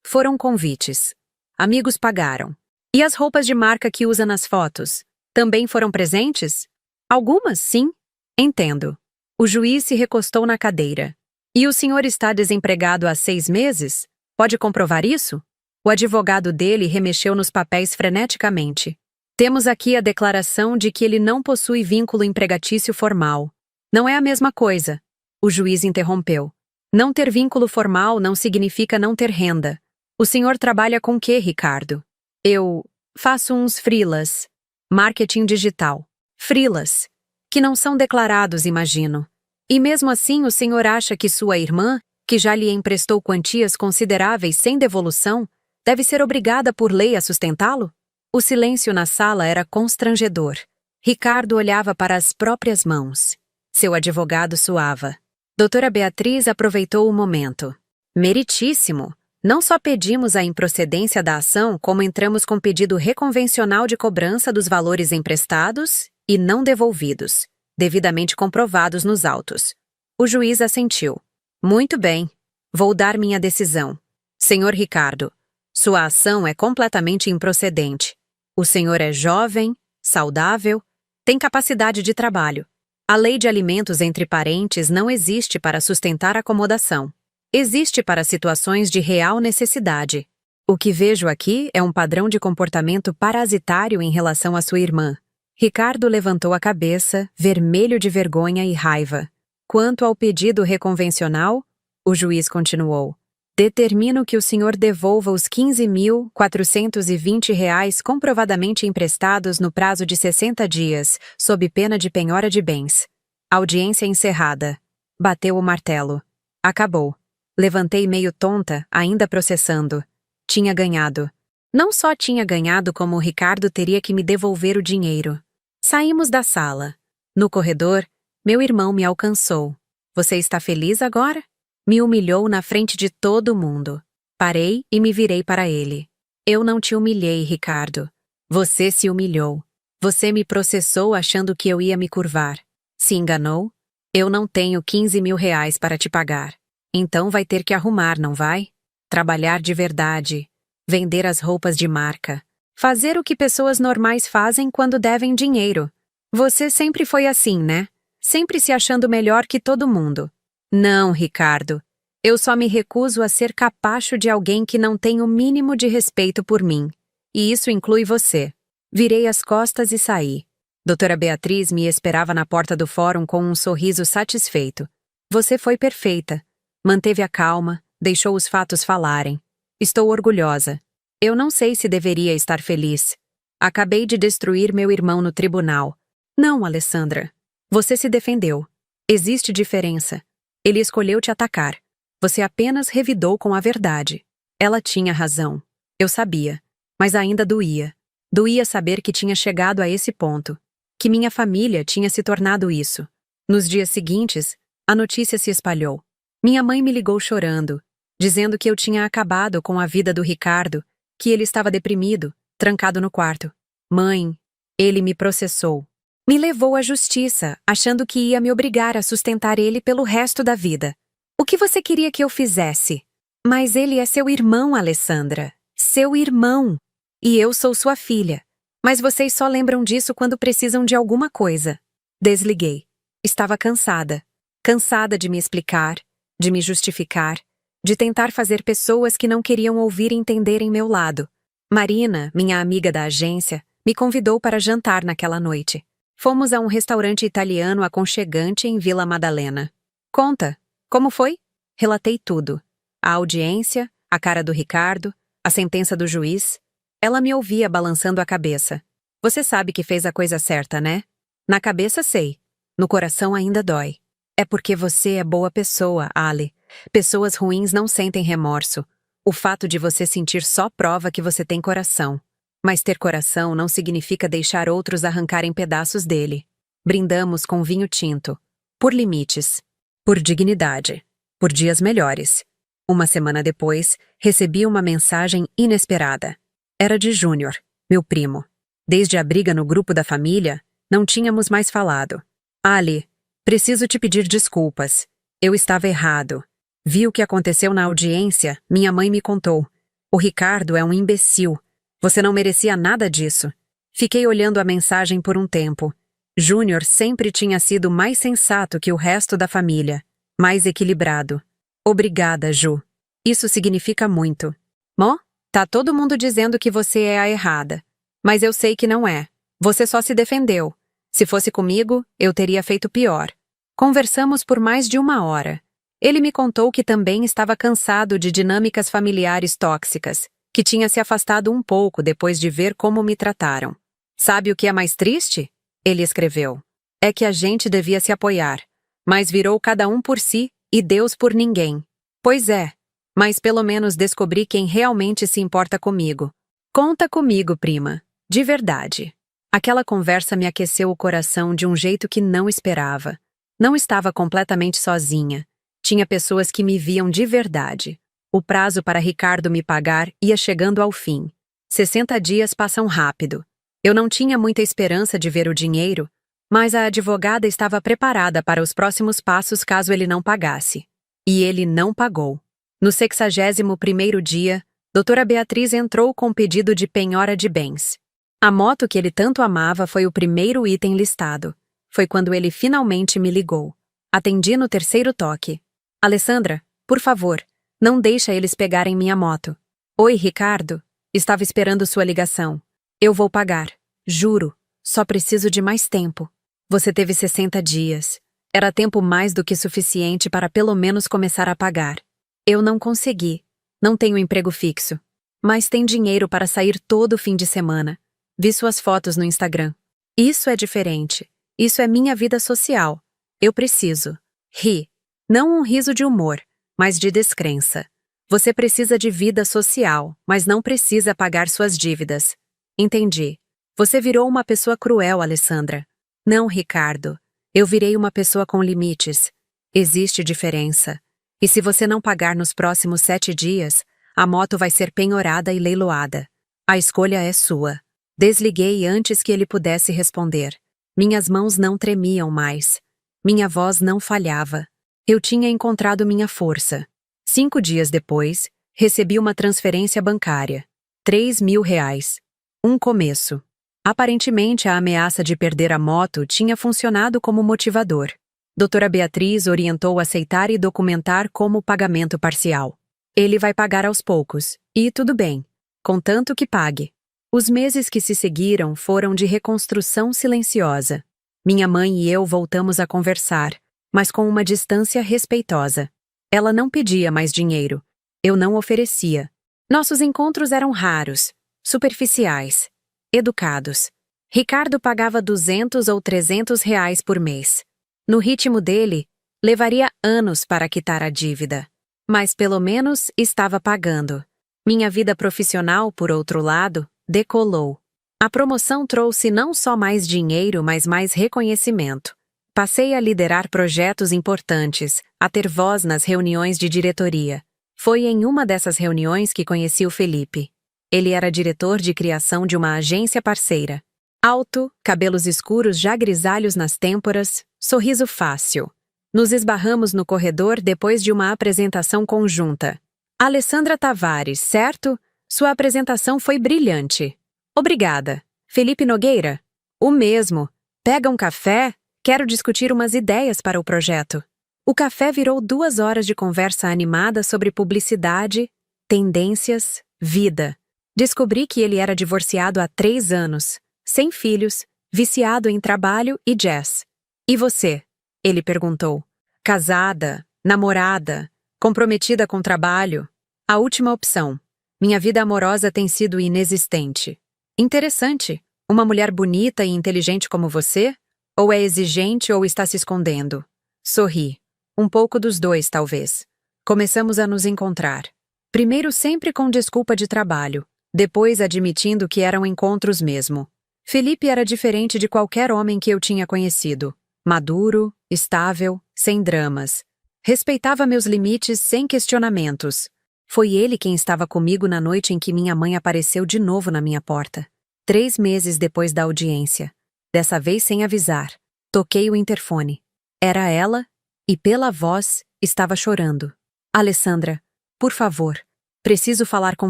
Foram convites. Amigos pagaram. E as roupas de marca que usa nas fotos? Também foram presentes? Algumas, sim. Entendo. O juiz se recostou na cadeira. E o senhor está desempregado há 6 meses? Pode comprovar isso? O advogado dele remexeu nos papéis freneticamente. Temos aqui a declaração de que ele não possui vínculo empregatício formal. Não é a mesma coisa. O juiz interrompeu. Não ter vínculo formal não significa não ter renda. O senhor trabalha com quê, Ricardo? Eu faço uns freelas. Marketing digital. Freelas. Que não são declarados, imagino. E mesmo assim o senhor acha que sua irmã, que já lhe emprestou quantias consideráveis sem devolução, deve ser obrigada por lei a sustentá-lo? O silêncio na sala era constrangedor. Ricardo olhava para as próprias mãos. Seu advogado suava. Doutora Beatriz aproveitou o momento. Meritíssimo! Não só pedimos a improcedência da ação, como entramos com pedido reconvencional de cobrança dos valores emprestados e não devolvidos, devidamente comprovados nos autos. O juiz assentiu. Muito bem. Vou dar minha decisão. Senhor Ricardo, sua ação é completamente improcedente. O senhor é jovem, saudável, tem capacidade de trabalho. A lei de alimentos entre parentes não existe para sustentar acomodação. Existe para situações de real necessidade. O que vejo aqui é um padrão de comportamento parasitário em relação à sua irmã. Ricardo levantou a cabeça, vermelho de vergonha e raiva. Quanto ao pedido reconvencional, o juiz continuou. Determino que o senhor devolva os R$ 15.420 comprovadamente emprestados no prazo de 60 dias, sob pena de penhora de bens. Audiência encerrada. Bateu o martelo. Acabou. Levantei meio tonta, ainda processando. Tinha ganhado. Não só tinha ganhado, como o Ricardo teria que me devolver o dinheiro. Saímos da sala. No corredor, meu irmão me alcançou. Você está feliz agora? Me humilhou na frente de todo mundo. Parei e me virei para ele. Eu não te humilhei, Ricardo. Você se humilhou. Você me processou achando que eu ia me curvar. Se enganou? Eu não tenho R$ 15.000 para te pagar. Então vai ter que arrumar, não vai? Trabalhar de verdade. Vender as roupas de marca. Fazer o que pessoas normais fazem quando devem dinheiro. Você sempre foi assim, né? Sempre se achando melhor que todo mundo. Não, Ricardo. Eu só me recuso a ser capacho de alguém que não tem o mínimo de respeito por mim. E isso inclui você. Virei as costas e saí. Doutora Beatriz me esperava na porta do fórum com um sorriso satisfeito. Você foi perfeita. Manteve a calma, deixou os fatos falarem. Estou orgulhosa. Eu não sei se deveria estar feliz. Acabei de destruir meu irmão no tribunal. Não, Alessandra. Você se defendeu. Existe diferença. Ele escolheu te atacar. Você apenas revidou com a verdade. Ela tinha razão. Eu sabia. Mas ainda doía. Doía saber que tinha chegado a esse ponto. Que minha família tinha se tornado isso. Nos dias seguintes, a notícia se espalhou. Minha mãe me ligou chorando, dizendo que eu tinha acabado com a vida do Ricardo, que ele estava deprimido, trancado no quarto. Mãe, ele me processou. Me levou à justiça, achando que ia me obrigar a sustentar ele pelo resto da vida. O que você queria que eu fizesse? Mas ele é seu irmão, Alessandra. Seu irmão. E eu sou sua filha. Mas vocês só lembram disso quando precisam de alguma coisa. Desliguei. Estava cansada. Cansada de me explicar, de me justificar, de tentar fazer pessoas que não queriam ouvir entenderem meu lado. Marina, minha amiga da agência, me convidou para jantar naquela noite. Fomos a um restaurante italiano aconchegante em Vila Madalena. Conta, como foi? Relatei tudo. A audiência, a cara do Ricardo, a sentença do juiz. Ela me ouvia balançando a cabeça. Você sabe que fez a coisa certa, né? Na cabeça sei. No coração ainda dói. É porque você é boa pessoa, Ali. Pessoas ruins não sentem remorso. O fato de você sentir só prova que você tem coração. Mas ter coração não significa deixar outros arrancarem pedaços dele. Brindamos com vinho tinto. Por limites. Por dignidade. Por dias melhores. Uma semana depois, recebi uma mensagem inesperada. Era de Júnior, meu primo. Desde a briga no grupo da família, não tínhamos mais falado. Ali, preciso te pedir desculpas. Eu estava errado. Vi o que aconteceu na audiência, minha mãe me contou. O Ricardo é um imbecil. Você não merecia nada disso. Fiquei olhando a mensagem por um tempo. Júnior sempre tinha sido mais sensato que o resto da família. Mais equilibrado. Obrigada, Ju. Isso significa muito. Mó, tá todo mundo dizendo que você é a errada. Mas eu sei que não é. Você só se defendeu. Se fosse comigo, eu teria feito pior. Conversamos por mais de 1 hora. Ele me contou que também estava cansado de dinâmicas familiares tóxicas, que tinha se afastado um pouco depois de ver como me trataram. Sabe o que é mais triste? Ele escreveu. É que a gente devia se apoiar, mas virou cada um por si e Deus por ninguém. Pois é, mas pelo menos descobri quem realmente se importa comigo. Conta comigo, prima. De verdade. Aquela conversa me aqueceu o coração de um jeito que não esperava. Não estava completamente sozinha. Tinha pessoas que me viam de verdade. O prazo para Ricardo me pagar ia chegando ao fim. 60 dias passam rápido. Eu não tinha muita esperança de ver o dinheiro, mas a advogada estava preparada para os próximos passos caso ele não pagasse. E ele não pagou. No 61º dia, doutora Beatriz entrou com pedido de penhora de bens. A moto que ele tanto amava foi o primeiro item listado. Foi quando ele finalmente me ligou. Atendi no 3º toque. Alessandra, por favor, não deixa eles pegarem minha moto. Oi, Ricardo. Estava esperando sua ligação. Eu vou pagar. Juro. Só preciso de mais tempo. Você teve 60 dias. Era tempo mais do que suficiente para pelo menos começar a pagar. Eu não consegui. Não tenho emprego fixo. Mas tem dinheiro para sair todo fim de semana. Vi suas fotos no Instagram. Isso é diferente. Isso é minha vida social. Eu preciso. Ri. Não um riso de humor, mas de descrença. Você precisa de vida social, mas não precisa pagar suas dívidas. Entendi. Você virou uma pessoa cruel, Alessandra. Não, Ricardo. Eu virei uma pessoa com limites. Existe diferença. E se você não pagar nos próximos 7 dias, a moto vai ser penhorada e leiloada. A escolha é sua. Desliguei antes que ele pudesse responder. Minhas mãos não tremiam mais. Minha voz não falhava. Eu tinha encontrado minha força. 5 dias depois, recebi uma transferência bancária. R$ 3.000. Um começo. Aparentemente, a ameaça de perder a moto tinha funcionado como motivador. Doutora Beatriz orientou aceitar e documentar como pagamento parcial. Ele vai pagar aos poucos, e tudo bem, contanto que pague. Os meses que se seguiram foram de reconstrução silenciosa. Minha mãe e eu voltamos a conversar, mas com uma distância respeitosa. Ela não pedia mais dinheiro. Eu não oferecia. Nossos encontros eram raros, superficiais, educados. Ricardo pagava R$ 200 ou R$ 300 por mês. No ritmo dele, levaria anos para quitar a dívida. Mas pelo menos estava pagando. Minha vida profissional, por outro lado, decolou. A promoção trouxe não só mais dinheiro, mas mais reconhecimento. Passei a liderar projetos importantes, a ter voz nas reuniões de diretoria. Foi em uma dessas reuniões que conheci o Felipe. Ele era diretor de criação de uma agência parceira. Alto, cabelos escuros já grisalhos nas têmporas, sorriso fácil. Nos esbarramos no corredor depois de uma apresentação conjunta. Alessandra Tavares, certo? Sua apresentação foi brilhante. Obrigada. Felipe Nogueira? O mesmo. Pega um café? Quero discutir umas ideias para o projeto. O café virou 2 horas de conversa animada sobre publicidade, tendências, vida. Descobri que ele era divorciado há 3 anos, sem filhos, viciado em trabalho e jazz. E você? Ele perguntou. Casada, namorada, comprometida com trabalho. A última opção. Minha vida amorosa tem sido inexistente. Interessante. Uma mulher bonita e inteligente como você? Ou é exigente ou está se escondendo? Sorri. Um pouco dos dois, talvez. Começamos a nos encontrar. Primeiro sempre com desculpa de trabalho, depois admitindo que eram encontros mesmo. Felipe era diferente de qualquer homem que eu tinha conhecido. Maduro, estável, sem dramas. Respeitava meus limites sem questionamentos. Foi ele quem estava comigo na noite em que minha mãe apareceu de novo na minha porta. 3 meses depois da audiência. Dessa vez sem avisar. Toquei o interfone. Era ela, e pela voz, estava chorando. Alessandra, por favor, preciso falar com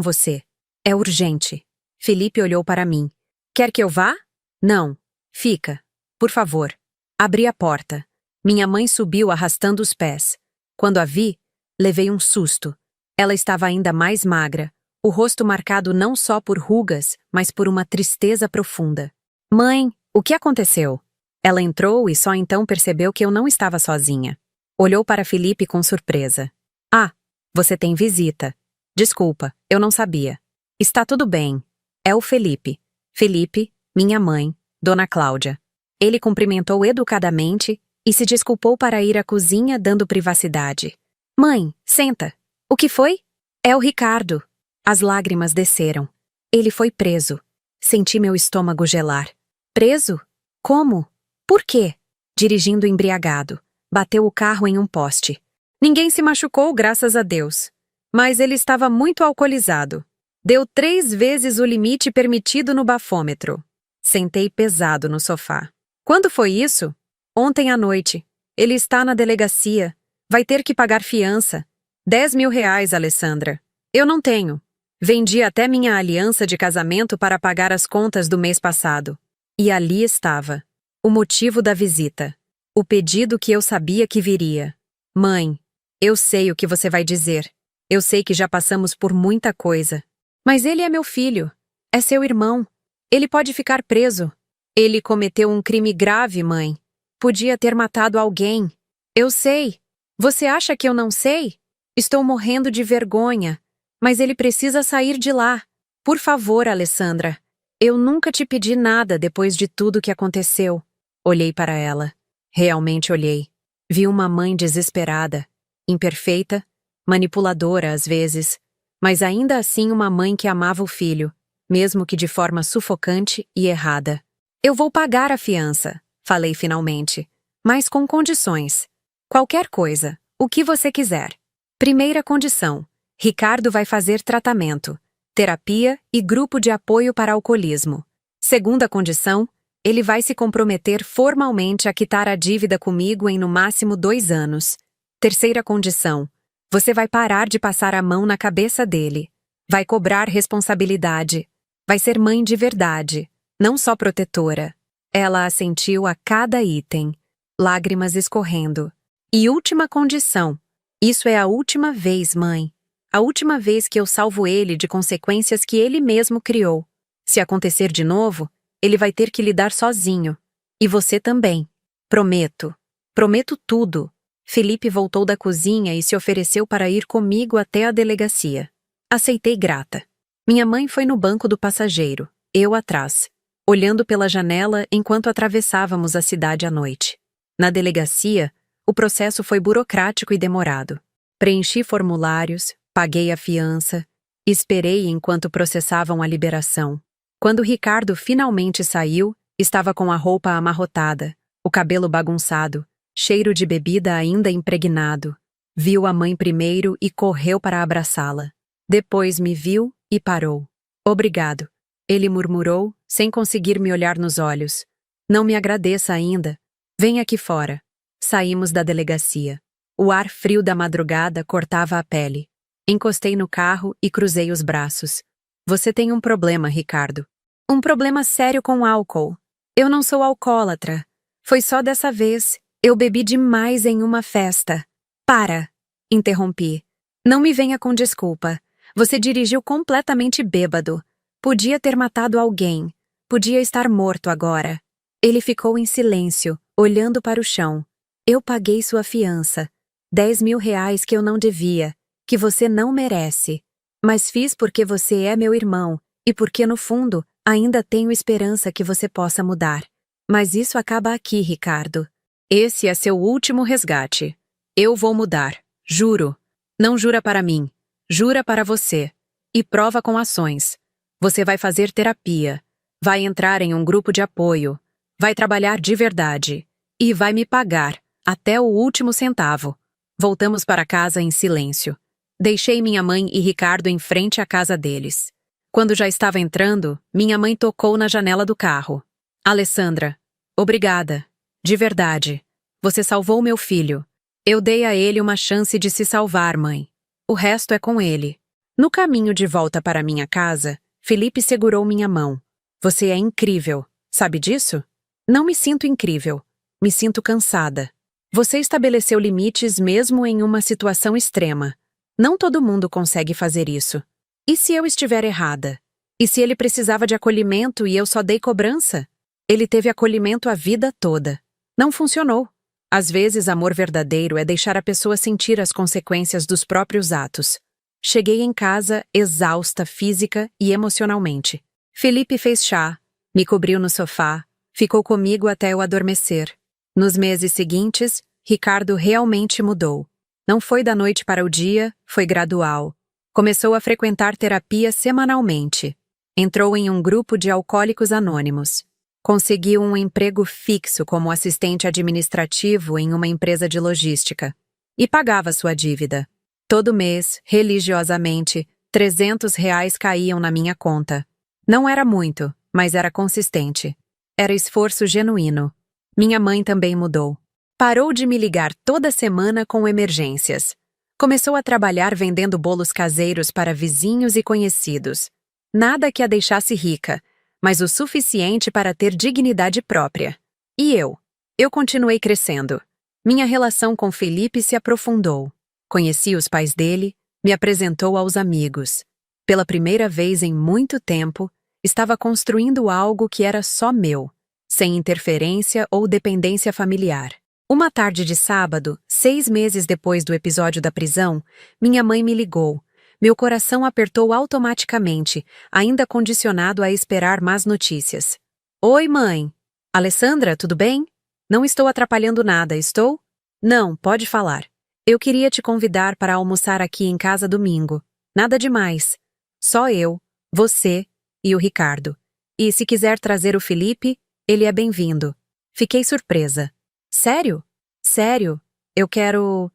você. É urgente. Felipe olhou para mim. Quer que eu vá? Não. Fica. Por favor. Abri a porta. Minha mãe subiu arrastando os pés. Quando a vi, levei um susto. Ela estava ainda mais magra, o rosto marcado não só por rugas, mas por uma tristeza profunda. Mãe, o que aconteceu? Ela entrou e só então percebeu que eu não estava sozinha. Olhou para Felipe com surpresa. Ah, você tem visita. Desculpa, eu não sabia. Está tudo bem. É o Felipe. Felipe, minha mãe, Dona Cláudia. Ele cumprimentou educadamente e se desculpou para ir à cozinha dando privacidade. Mãe, senta. O que foi? É o Ricardo. As lágrimas desceram. Ele foi preso. Senti meu estômago gelar. Preso? Como? Por quê? Dirigindo embriagado. bateu o carro em um poste. Ninguém se machucou, graças a Deus. Mas ele estava muito alcoolizado. Deu 3 vezes o limite permitido no bafômetro. Sentei pesado no sofá. Quando foi isso? Ontem à noite. Ele está na delegacia. Vai ter que pagar fiança. 10.000 reais, Alessandra. Eu não tenho. Vendi até minha aliança de casamento para pagar as contas do mês passado. E ali estava. O motivo da visita. O pedido que eu sabia que viria. Mãe, eu sei o que você vai dizer. Eu sei que já passamos por muita coisa. Mas ele é meu filho. É seu irmão. Ele pode ficar preso. Ele cometeu um crime grave, mãe. Podia ter matado alguém. Eu sei. Você acha que eu não sei? Estou morrendo de vergonha. Mas ele precisa sair de lá. Por favor, Alessandra. Eu nunca te pedi nada depois de tudo que aconteceu. Olhei para ela. Realmente olhei. Vi uma mãe desesperada, imperfeita, manipuladora às vezes, mas ainda assim uma mãe que amava o filho, mesmo que de forma sufocante e errada. Eu vou pagar a fiança, falei finalmente, mas com condições. Qualquer coisa, o que você quiser. Primeira condição. Ricardo vai fazer tratamento, terapia e grupo de apoio para alcoolismo. Segunda condição, ele vai se comprometer formalmente a quitar a dívida comigo em no máximo 2 anos. Terceira condição, você vai parar de passar a mão na cabeça dele. Vai cobrar responsabilidade. Vai ser mãe de verdade, não só protetora. Ela assentiu a cada item, lágrimas escorrendo. E última condição, isso é a última vez, mãe. A última vez que eu salvo ele de consequências que ele mesmo criou. Se acontecer de novo, ele vai ter que lidar sozinho. E você também. Prometo. Prometo tudo. Felipe voltou da cozinha e se ofereceu para ir comigo até a delegacia. Aceitei grata. Minha mãe foi no banco do passageiro, eu atrás, olhando pela janela enquanto atravessávamos a cidade à noite. Na delegacia, o processo foi burocrático e demorado. Preenchi formulários, paguei a fiança, esperei enquanto processavam a liberação. Quando Ricardo finalmente saiu, estava com a roupa amarrotada, o cabelo bagunçado, cheiro de bebida ainda impregnado. Viu a mãe primeiro e correu para abraçá-la. Depois me viu e parou. Obrigado, ele murmurou, sem conseguir me olhar nos olhos. Não me agradeça ainda. Vem aqui fora. Saímos da delegacia. O ar frio da madrugada cortava a pele. Encostei no carro e cruzei os braços. Você tem um problema, Ricardo. Um problema sério com álcool. Eu não sou alcoólatra. Foi só dessa vez. Eu bebi demais em uma festa. Para! Interrompi. Não me venha com desculpa. Você dirigiu completamente bêbado. Podia ter matado alguém. Podia estar morto agora. Ele ficou em silêncio, olhando para o chão. Eu paguei sua fiança. 10.000 reais que eu não devia, que você não merece. Mas fiz porque você é meu irmão, e porque, no fundo, ainda tenho esperança que você possa mudar. Mas isso acaba aqui, Ricardo. Esse é seu último resgate. Eu vou mudar, juro. Não jura para mim, jura para você. E prova com ações. Você vai fazer terapia, vai entrar em um grupo de apoio, vai trabalhar de verdade. E vai me pagar, até o último centavo. Voltamos para casa em silêncio. Deixei minha mãe e Ricardo em frente à casa deles. Quando já estava entrando, minha mãe tocou na janela do carro. Alessandra, obrigada. De verdade. Você salvou meu filho. Eu dei a ele uma chance de se salvar, mãe. O resto é com ele. No caminho de volta para minha casa, Felipe segurou minha mão. Você é incrível. Sabe disso? Não me sinto incrível. Me sinto cansada. Você estabeleceu limites mesmo em uma situação extrema. Não todo mundo consegue fazer isso. E se eu estiver errada? E se ele precisava de acolhimento e eu só dei cobrança? Ele teve acolhimento a vida toda. Não funcionou. Às vezes, amor verdadeiro é deixar a pessoa sentir as consequências dos próprios atos. Cheguei em casa exausta física e emocionalmente. Felipe fez chá, me cobriu no sofá, ficou comigo até eu adormecer. Nos meses seguintes, Ricardo realmente mudou. Não foi da noite para o dia, foi gradual. Começou a frequentar terapia semanalmente. Entrou em um grupo de alcoólicos anônimos. Consegui um emprego fixo como assistente administrativo em uma empresa de logística. E pagava sua dívida. Todo mês, religiosamente, R$ 300 caíam na minha conta. Não era muito, mas era consistente. Era esforço genuíno. Minha mãe também mudou. Parou de me ligar toda semana com emergências. Começou a trabalhar vendendo bolos caseiros para vizinhos e conhecidos. Nada que a deixasse rica, mas o suficiente para ter dignidade própria. E eu? Eu continuei crescendo. Minha relação com Felipe se aprofundou. Conheci os pais dele, me apresentou aos amigos. Pela primeira vez em muito tempo, estava construindo algo que era só meu, sem interferência ou dependência familiar. Uma tarde de sábado, 6 meses depois do episódio da prisão, minha mãe me ligou. Meu coração apertou automaticamente, ainda condicionado a esperar más notícias. Oi, mãe. Alessandra, tudo bem? Não estou atrapalhando nada, estou? Não, pode falar. Eu queria te convidar para almoçar aqui em casa domingo. Nada demais. Só eu, você e o Ricardo. E se quiser trazer o Felipe, ele é bem-vindo. Fiquei surpresa. Sério? Sério. Eu quero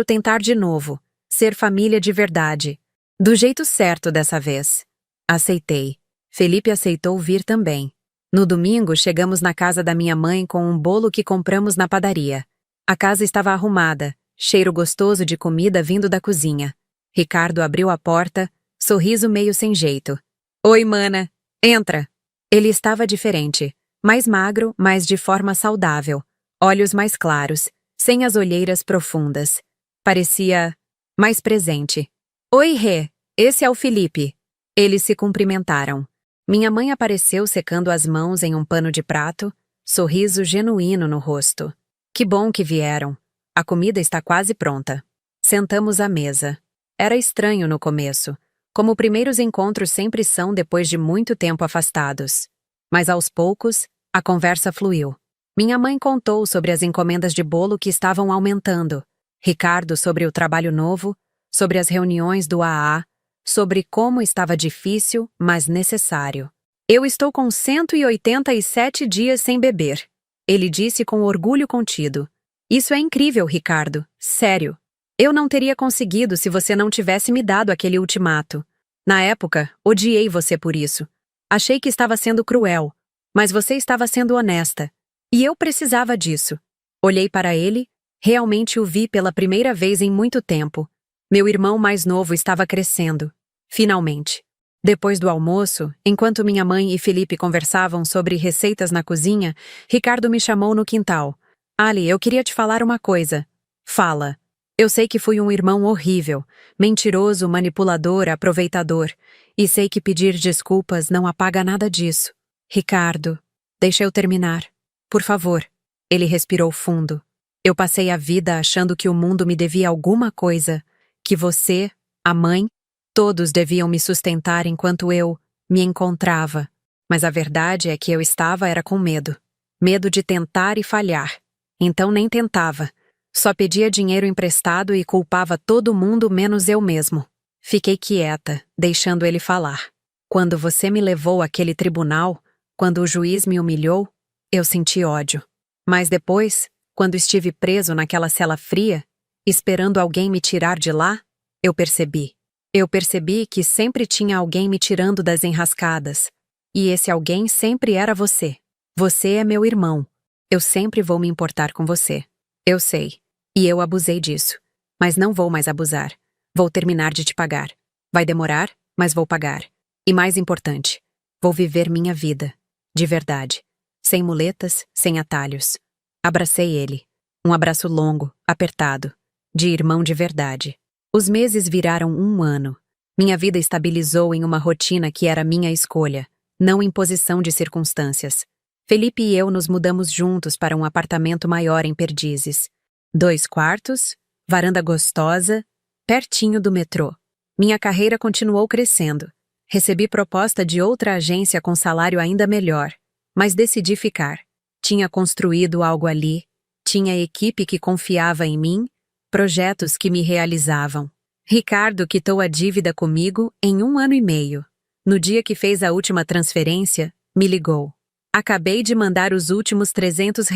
tentar de novo. Ser família de verdade. Do jeito certo dessa vez. Aceitei. Felipe aceitou vir também. No domingo, chegamos na casa da minha mãe com um bolo que compramos na padaria. A casa estava arrumada, cheiro gostoso de comida vindo da cozinha. Ricardo abriu a porta, sorriso meio sem jeito. Oi, mana. Entra. Ele estava diferente. Mais magro, mas de forma saudável. Olhos mais claros, sem as olheiras profundas. Parecia mais presente. Oi, Rê. Esse é o Felipe. Eles se cumprimentaram. Minha mãe apareceu secando as mãos em um pano de prato, sorriso genuíno no rosto. Que bom que vieram. A comida está quase pronta. Sentamos à mesa. Era estranho no começo, como primeiros encontros sempre são depois de muito tempo afastados. Mas aos poucos, a conversa fluiu. Minha mãe contou sobre as encomendas de bolo que estavam aumentando. Ricardo sobre o trabalho novo, sobre as reuniões do AA, sobre como estava difícil, mas necessário. Eu estou com 187 dias sem beber. Ele disse com orgulho contido. Isso é incrível, Ricardo. Sério. Eu não teria conseguido se você não tivesse me dado aquele ultimato. Na época, odiei você por isso. Achei que estava sendo cruel, mas você estava sendo honesta. E eu precisava disso. Olhei para ele, realmente o vi pela primeira vez em muito tempo. Meu irmão mais novo estava crescendo. Finalmente. Depois do almoço, enquanto minha mãe e Felipe conversavam sobre receitas na cozinha, Ricardo me chamou no quintal. Ali, eu queria te falar uma coisa. Fala. Eu sei que fui um irmão horrível, mentiroso, manipulador, aproveitador. E sei que pedir desculpas não apaga nada disso. Ricardo, deixa eu terminar. Por favor. Ele respirou fundo. Eu passei a vida achando que o mundo me devia alguma coisa, que você, a mãe, todos deviam me sustentar enquanto eu me encontrava. Mas a verdade é que eu era com medo. Medo de tentar e falhar. Então nem tentava. Só pedia dinheiro emprestado e culpava todo mundo menos eu mesmo. Fiquei quieta, deixando ele falar. Quando você me levou àquele tribunal, quando o juiz me humilhou, eu senti ódio. Mas depois, quando estive preso naquela cela fria, esperando alguém me tirar de lá, eu percebi. Eu percebi que sempre tinha alguém me tirando das enrascadas. E esse alguém sempre era você. Você é meu irmão. Eu sempre vou me importar com você. Eu sei. E eu abusei disso. Mas não vou mais abusar. Vou terminar de te pagar. Vai demorar, mas vou pagar. E mais importante, vou viver minha vida. De verdade. Sem muletas, sem atalhos. Abracei ele. Um abraço longo, apertado. De irmão de verdade. Os meses viraram 1 ano. Minha vida estabilizou em uma rotina que era minha escolha, não imposição de circunstâncias. Felipe e eu nos mudamos juntos para um apartamento maior em Perdizes. 2 quartos, varanda gostosa, pertinho do metrô. Minha carreira continuou crescendo. Recebi proposta de outra agência com salário ainda melhor, mas decidi ficar. Tinha construído algo ali, tinha equipe que confiava em mim, projetos que me realizavam. Ricardo quitou a dívida comigo em 1 ano e meio. No dia que fez a última transferência, me ligou. Acabei de mandar os últimos R$ 300.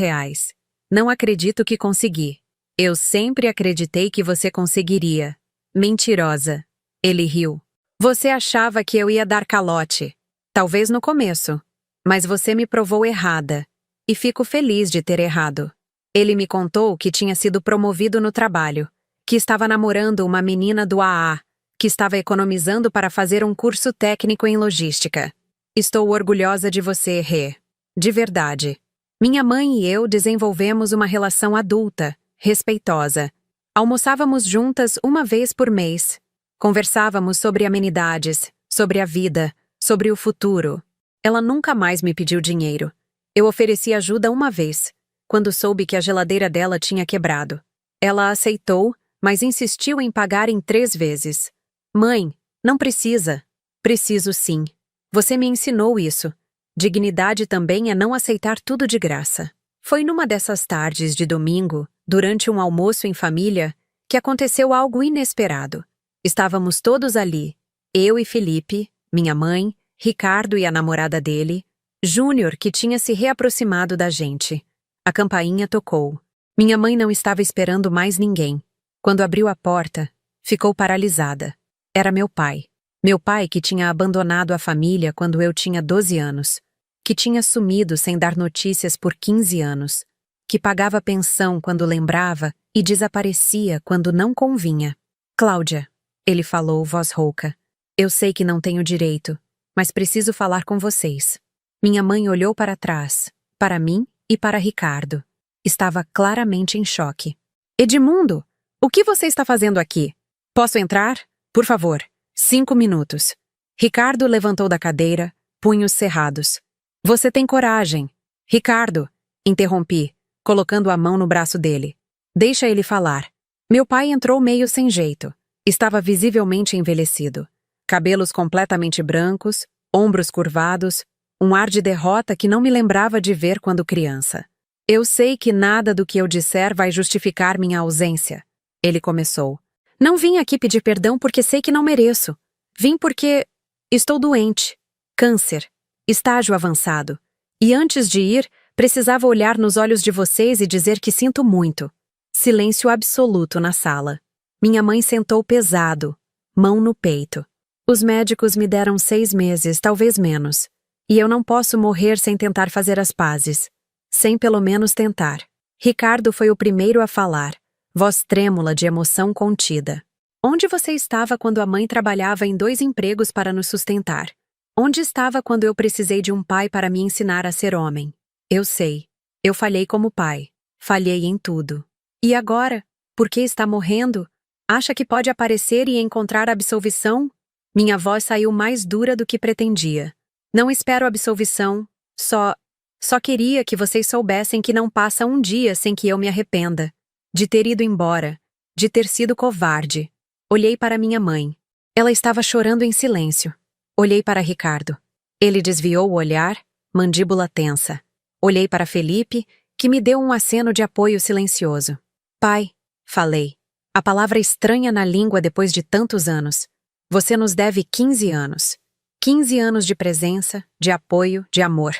Não acredito que consegui. Eu sempre acreditei que você conseguiria. Mentirosa. Ele riu. Você achava que eu ia dar calote. Talvez no começo. Mas você me provou errada. E fico feliz de ter errado. Ele me contou que tinha sido promovido no trabalho, que estava namorando uma menina do AA, que estava economizando para fazer um curso técnico em logística. Estou orgulhosa de você, Rê. De verdade. Minha mãe e eu desenvolvemos uma relação adulta, respeitosa. Almoçávamos juntas uma vez por mês. Conversávamos sobre amenidades, sobre a vida, sobre o futuro. Ela nunca mais me pediu dinheiro. Eu ofereci ajuda uma vez, quando soube que a geladeira dela tinha quebrado. Ela aceitou, mas insistiu em pagar em 3 vezes. Mãe, não precisa. Preciso sim. Você me ensinou isso. Dignidade também é não aceitar tudo de graça. Foi numa dessas tardes de domingo, durante um almoço em família, que aconteceu algo inesperado. Estávamos todos ali, eu e Felipe, minha mãe, Ricardo e a namorada dele, Júnior, que tinha se reaproximado da gente. A campainha tocou. Minha mãe não estava esperando mais ninguém. Quando abriu a porta, ficou paralisada. Era meu pai. Meu pai que tinha abandonado a família quando eu tinha 12 anos. Que tinha sumido sem dar notícias por 15 anos. Que pagava pensão quando lembrava e desaparecia quando não convinha. Cláudia, ele falou, voz rouca. Eu sei que não tenho direito, mas preciso falar com vocês. Minha mãe olhou para trás, para mim e para Ricardo. Estava claramente em choque. Edmundo, o que você está fazendo aqui? Posso entrar? Por favor, 5 minutos. Ricardo levantou da cadeira, punhos cerrados. Você tem coragem. Ricardo, interrompi, colocando a mão no braço dele. Deixa ele falar. Meu pai entrou meio sem jeito. Estava visivelmente envelhecido. Cabelos completamente brancos, ombros curvados, um ar de derrota que não me lembrava de ver quando criança. Eu sei que nada do que eu disser vai justificar minha ausência. Ele começou. Não vim aqui pedir perdão porque sei que não mereço. Vim porque estou doente. Câncer. Estágio avançado. E antes de ir, precisava olhar nos olhos de vocês e dizer que sinto muito. Silêncio absoluto na sala. Minha mãe sentou pesado, mão no peito. Os médicos me deram 6 meses, talvez menos. E eu não posso morrer sem tentar fazer as pazes. Sem pelo menos tentar. Ricardo foi o primeiro a falar, voz trêmula de emoção contida. Onde você estava quando a mãe trabalhava em 2 empregos para nos sustentar? Onde estava quando eu precisei de um pai para me ensinar a ser homem? Eu sei. Eu falhei como pai. Falhei em tudo. E agora? Por que está morrendo? Acha que pode aparecer e encontrar absolvição? Minha voz saiu mais dura do que pretendia. Não espero absolvição. Só queria que vocês soubessem que não passa um dia sem que eu me arrependa. De ter ido embora. De ter sido covarde. Olhei para minha mãe. Ela estava chorando em silêncio. Olhei para Ricardo. Ele desviou o olhar, mandíbula tensa. Olhei para Felipe, que me deu um aceno de apoio silencioso. Pai, falei. A palavra estranha na língua depois de tantos anos. Você nos deve 15 anos. 15 anos de presença, de apoio, de amor.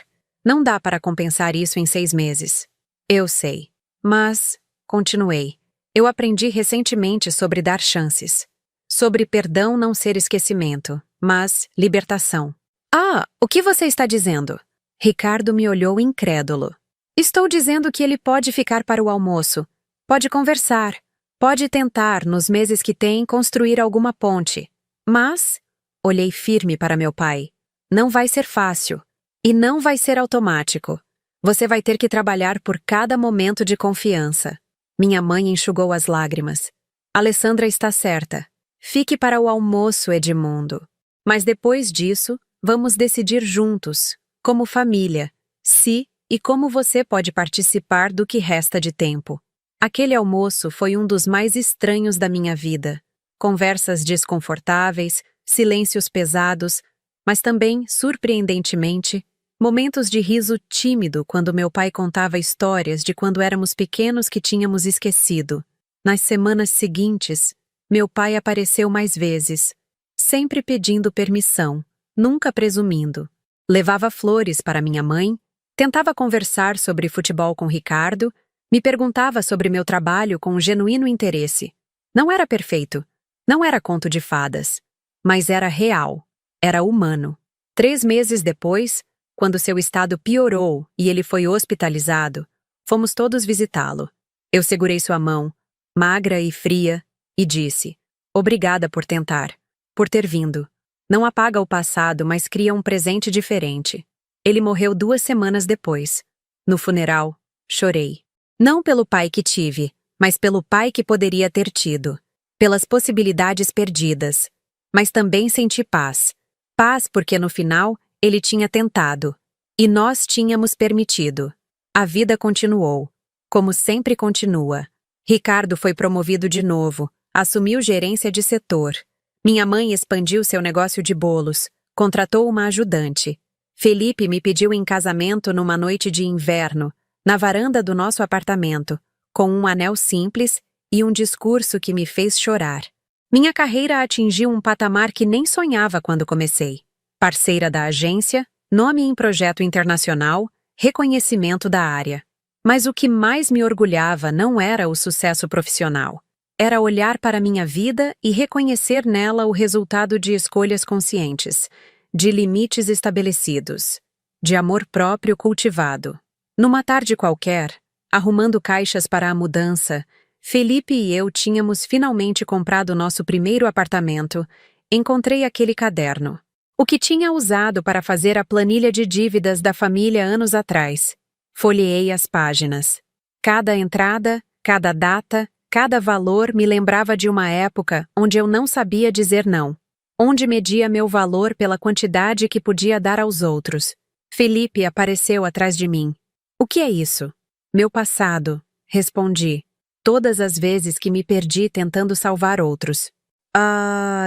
Não dá para compensar isso em 6 meses. Eu sei. Mas, continuei, eu aprendi recentemente sobre dar chances. Sobre perdão não ser esquecimento, mas libertação. Ah, o que você está dizendo? Ricardo me olhou incrédulo. Estou dizendo que ele pode ficar para o almoço. Pode conversar. Pode tentar, nos meses que tem, construir alguma ponte. Mas... Olhei firme para meu pai. Não vai ser fácil. E não vai ser automático. Você vai ter que trabalhar por cada momento de confiança. Minha mãe enxugou as lágrimas. Alessandra está certa. Fique para o almoço, Edmundo. Mas depois disso, vamos decidir juntos, como família, se e como você pode participar do que resta de tempo. Aquele almoço foi um dos mais estranhos da minha vida. Conversas desconfortáveis, silêncios pesados, mas também, surpreendentemente, momentos de riso tímido quando meu pai contava histórias de quando éramos pequenos que tínhamos esquecido. Nas semanas seguintes, meu pai apareceu mais vezes, sempre pedindo permissão, nunca presumindo. Levava flores para minha mãe, Tentava conversar sobre futebol com Ricardo, me perguntava sobre meu trabalho com um genuíno interesse. Não era perfeito, não era conto de fadas, mas era real, era humano. 3 meses depois, quando seu estado piorou e ele foi hospitalizado, fomos todos visitá-lo. Eu segurei sua mão, magra e fria, e disse: "Obrigada por tentar, por ter vindo. Não apaga o passado, mas cria um presente diferente." Ele morreu 2 semanas depois. No funeral, chorei. Não pelo pai que tive, mas pelo pai que poderia ter tido. Pelas possibilidades perdidas. Mas também senti paz. Paz porque no final, ele tinha tentado. E nós tínhamos permitido. A vida continuou. Como sempre continua. Ricardo foi promovido de novo. Assumiu gerência de setor. Minha mãe expandiu seu negócio de bolos. Contratou uma ajudante. Felipe me pediu em casamento numa noite de inverno, na varanda do nosso apartamento, com um anel simples e um discurso que me fez chorar. Minha carreira atingiu um patamar que nem sonhava quando comecei. Parceira da agência, nome em projeto internacional, reconhecimento da área. Mas o que mais me orgulhava não era o sucesso profissional. Era olhar para minha vida e reconhecer nela o resultado de escolhas conscientes, de limites estabelecidos, de amor próprio cultivado. Numa tarde qualquer, arrumando caixas para a mudança, Felipe e eu tínhamos finalmente comprado nosso primeiro apartamento. Encontrei aquele caderno. O que tinha usado para fazer a planilha de dívidas da família anos atrás. Folheei as páginas. Cada entrada, cada data, cada valor me lembrava de uma época onde eu não sabia dizer não. Onde media meu valor pela quantidade que podia dar aos outros. Felipe apareceu atrás de mim. "O que é isso?" "Meu passado", respondi. Todas as vezes que me perdi tentando salvar outros.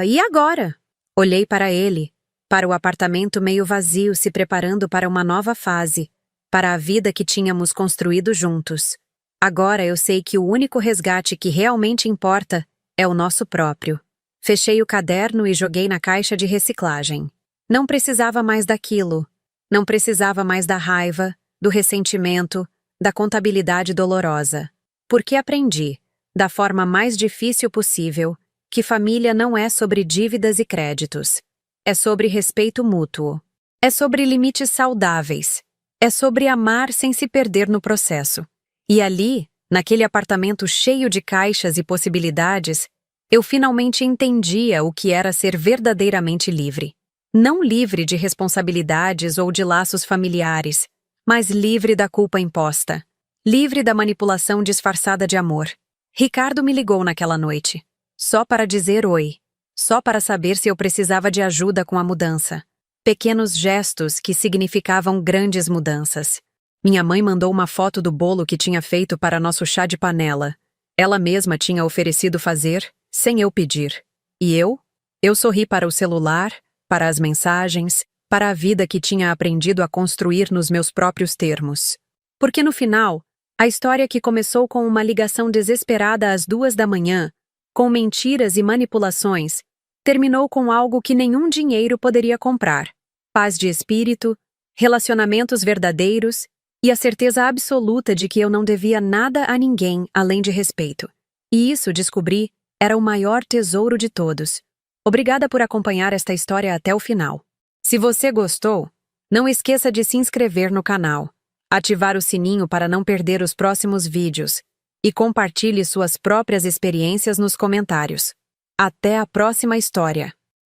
E agora?" Olhei para ele, para o apartamento meio vazio se preparando para uma nova fase, para a vida que tínhamos construído juntos. Agora eu sei que o único resgate que realmente importa é o nosso próprio. Fechei o caderno e joguei na caixa de reciclagem. Não precisava mais daquilo. Não precisava mais da raiva, do ressentimento, da contabilidade dolorosa. Porque aprendi, da forma mais difícil possível, que família não é sobre dívidas e créditos. É sobre respeito mútuo. É sobre limites saudáveis. É sobre amar sem se perder no processo. E ali, naquele apartamento cheio de caixas e possibilidades, eu finalmente entendia o que era ser verdadeiramente livre. Não livre de responsabilidades ou de laços familiares, mas livre da culpa imposta. Livre da manipulação disfarçada de amor. Ricardo me ligou naquela noite. Só para dizer oi. Só para saber se eu precisava de ajuda com a mudança. Pequenos gestos que significavam grandes mudanças. Minha mãe mandou uma foto do bolo que tinha feito para nosso chá de panela. Ela mesma tinha oferecido fazer, sem eu pedir. E eu? Eu sorri para o celular, para as mensagens, para a vida que tinha aprendido a construir nos meus próprios termos. Porque no final, a história que começou com uma ligação desesperada às 2 da manhã, com mentiras e manipulações, terminou com algo que nenhum dinheiro poderia comprar. Paz de espírito, relacionamentos verdadeiros e a certeza absoluta de que eu não devia nada a ninguém além de respeito. E isso, descobri, era o maior tesouro de todos. Obrigada por acompanhar esta história até o final. Se você gostou, não esqueça de se inscrever no canal, ativar o sininho para não perder os próximos vídeos e compartilhe suas próprias experiências nos comentários. Até a próxima história!